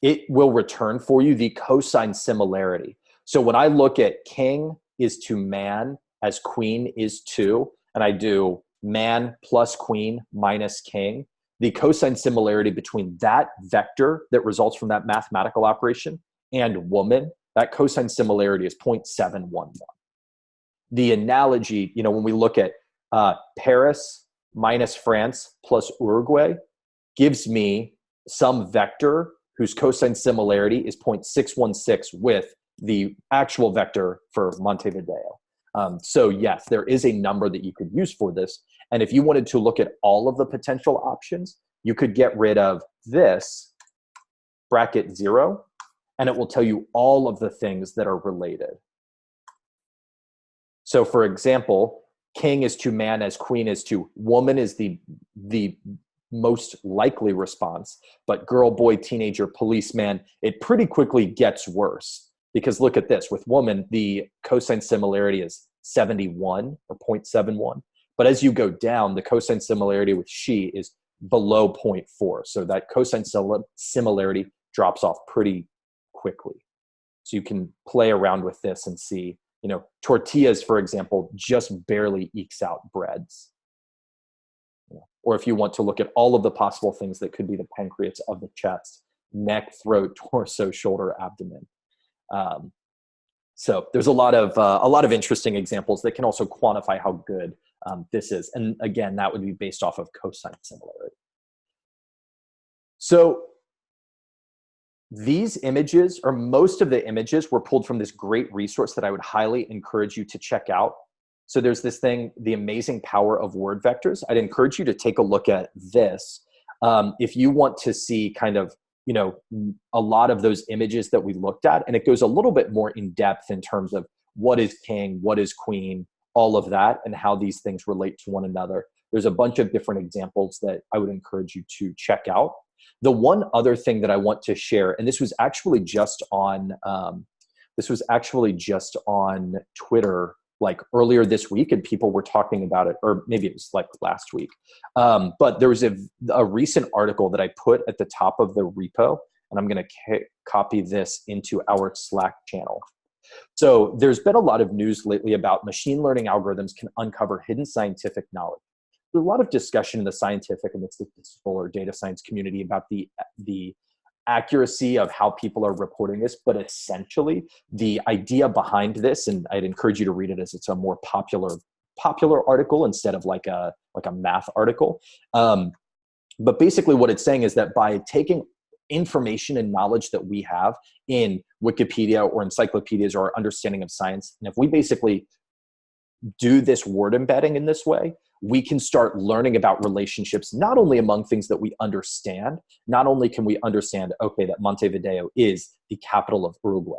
it will return for you the cosine similarity. So when I look at king is to man as queen is to, and I do man plus queen minus king, the cosine similarity between that vector that results from that mathematical operation and woman, that cosine similarity is 0.711. The analogy, when we look at Paris minus France plus Uruguay, gives me some vector whose cosine similarity is 0.616 with the actual vector for Montevideo. So yes, there is a number that you could use for this. And if you wanted to look at all of the potential options, you could get rid of this bracket 0, and it will tell you all of the things that are related. So for example, king is to man as queen is to woman is the most likely response, but girl, boy, teenager, policeman, it pretty quickly gets worse. Because look at this, with woman, the cosine similarity is 71 or 0.71. But as you go down, the cosine similarity with she is below 0.4. So that cosine similarity drops off pretty quickly. So you can play around with this and see, tortillas, for example, just barely ekes out breads. Or if you want to look at all of the possible things that could be the pancreas of the chest, neck, throat, torso, shoulder, abdomen. So there's a lot of interesting examples that can also quantify how good this is. And again, that would be based off of cosine similarity. So these images, or most of the images, were pulled from this great resource that I would highly encourage you to check out. So there's this thing, The Amazing Power of Word Vectors. I'd encourage you to take a look at this. If you want to see kind of, a lot of those images that we looked at, and it goes a little bit more in depth in terms of what is king, what is queen, all of that, and how these things relate to one another. There's a bunch of different examples that I would encourage you to check out. The one other thing that I want to share, and this was actually just on Twitter like earlier this week, and people were talking about it, or maybe it was like last week. But there was a recent article that I put at the top of the repo, and I'm going to copy this into our Slack channel. So there's been a lot of news lately about machine learning algorithms can uncover hidden scientific knowledge. There's a lot of discussion in the scientific and the statistical or data science community about the accuracy of how people are reporting this, but essentially the idea behind this, and I'd encourage you to read it as it's a more popular article instead of like a math article. But basically what it's saying is that by taking information and knowledge that we have in Wikipedia or encyclopedias or our understanding of science, and if we basically do this word embedding in this way, we can start learning about relationships, not only among things that we understand, not only can we understand, okay, that Montevideo is the capital of Uruguay,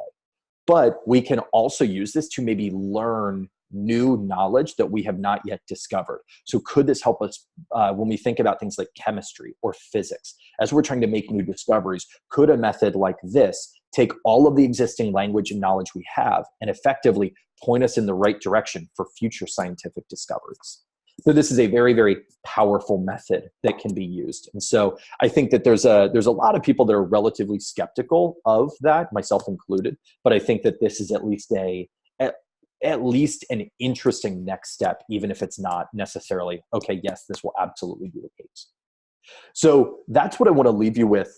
but we can also use this to maybe learn new knowledge that we have not yet discovered. So could this help us when we think about things like chemistry or physics? As we're trying to make new discoveries, could a method like this take all of the existing language and knowledge we have and effectively point us in the right direction for future scientific discoveries? So this is a very, very powerful method that can be used. And so I think that there's a lot of people that are relatively skeptical of that, myself included, but I think that this is at least an interesting next step, even if it's not necessarily, okay, yes, this will absolutely be the case. So that's what I want to leave you with.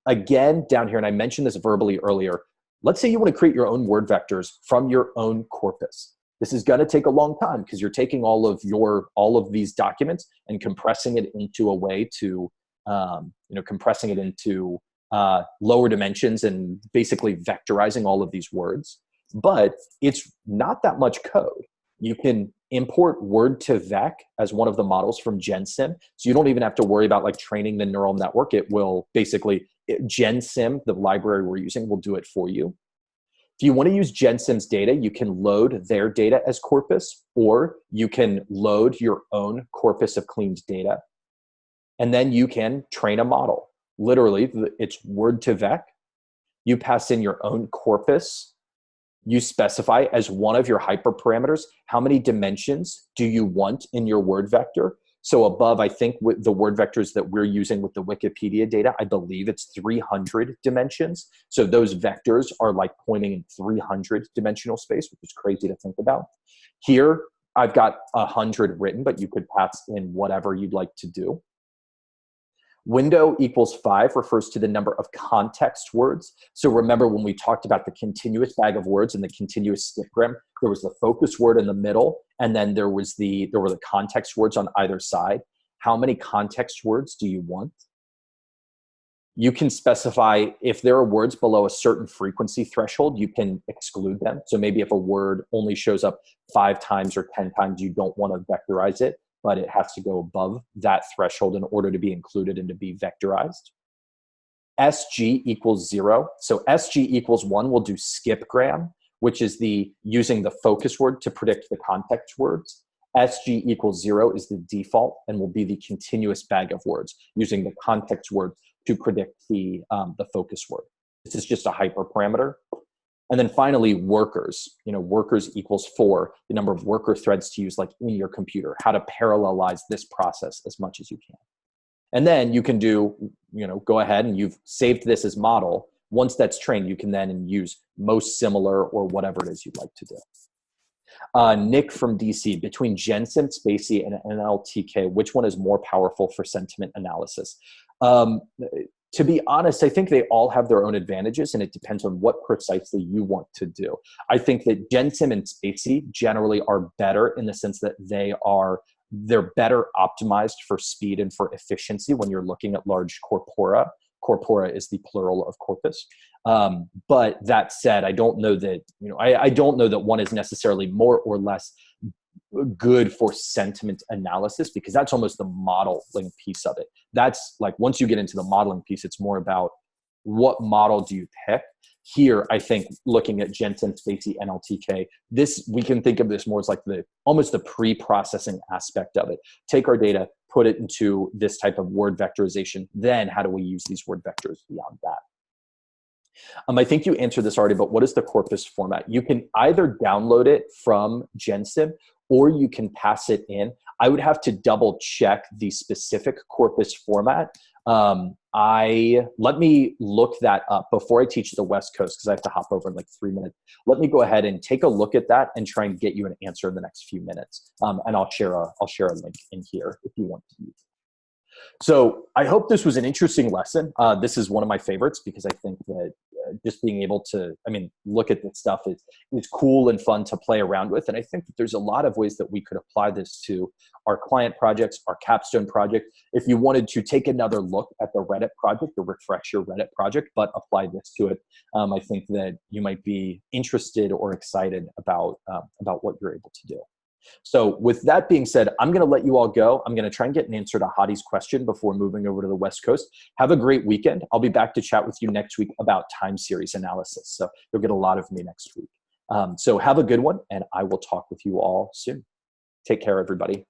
Again, down here, and I mentioned this verbally earlier, let's say you want to create your own word vectors from your own corpus. This is going to take a long time because you're taking all of these documents and compressing it into a way to, compressing it into lower dimensions and basically vectorizing all of these words. But it's not that much code. You can import Word2Vec as one of the models from GenSim. So you don't even have to worry about like training the neural network. It will basically, GenSim, the library we're using, will do it for you. If you want to use GenSim's data, you can load their data as corpus, or you can load your own corpus of cleaned data. And then you can train a model. Literally, it's Word2Vec. You pass in your own corpus. You specify as one of your hyperparameters, how many dimensions do you want in your word vector? So above, I think with the word vectors that we're using with the Wikipedia data, I believe it's 300 dimensions. So those vectors are like pointing in 300 dimensional space, which is crazy to think about. Here, I've got 100 written, but you could pass in whatever you'd like to do. Window equals 5 refers to the number of context words. So remember when we talked about the continuous bag of words and the continuous skipgram, there was the focus word in the middle, and then there were the context words on either side. How many context words do you want? You can specify if there are words below a certain frequency threshold, you can exclude them. So maybe if a word only shows up 5 times or 10 times, you don't want to vectorize it, but it has to go above that threshold in order to be included and to be vectorized. SG equals 0. So SG equals 1 will do skipgram, which is using the focus word to predict the context words. SG equals 0 is the default and will be the continuous bag of words, using the context word to predict the focus word. This is just a hyperparameter. And then finally, workers. Workers equals 4, the number of worker threads to use like in your computer, how to parallelize this process as much as you can. And then you can go ahead and you've saved this as model. Once that's trained, you can then use most similar or whatever it is you'd like to do. Nick from DC, between GenSim, spaCy, and NLTK, which one is more powerful for sentiment analysis? To be honest, I think they all have their own advantages, and it depends on what precisely you want to do. I think that GenSim and spaCy generally are better in the sense that they're better optimized for speed and for efficiency when you're looking at large corpora. Corpora is the plural of corpus. But that said, I don't know that I don't know that one is necessarily more or less good for sentiment analysis, because that's almost the modeling piece of it. That's like, once you get into the modeling piece, it's more about what model do you pick. Here, I think looking at GenSim, spaCy, NLTK, we can think of this more as like almost the pre-processing aspect of it. Take our data, put it into this type of word vectorization. Then how do we use these word vectors beyond that? I think you answered this already, but what is the corpus format? You can either download it from GenSim or you can pass it in. I would have to double check the specific corpus format. Let me look that up before I teach the West Coast, because I have to hop over in like 3 minutes. Let me go ahead and take a look at that and try and get you an answer in the next few minutes. And I'll share a link in here if you want to use it. So I hope this was an interesting lesson. This is one of my favorites because I think that just being able to, I mean, look at this stuff is cool and fun to play around with. And I think that there's a lot of ways that we could apply this to our client projects, our capstone project. If you wanted to take another look at the Reddit project or refresh your Reddit project, but apply this to it, I think that you might be interested or excited about what you're able to do. So with that being said, I'm going to let you all go. I'm going to try and get an answer to Hadi's question before moving over to the West Coast. Have a great weekend. I'll be back to chat with you next week about time series analysis. So you'll get a lot of me next week. So have a good one, and I will talk with you all soon. Take care, everybody.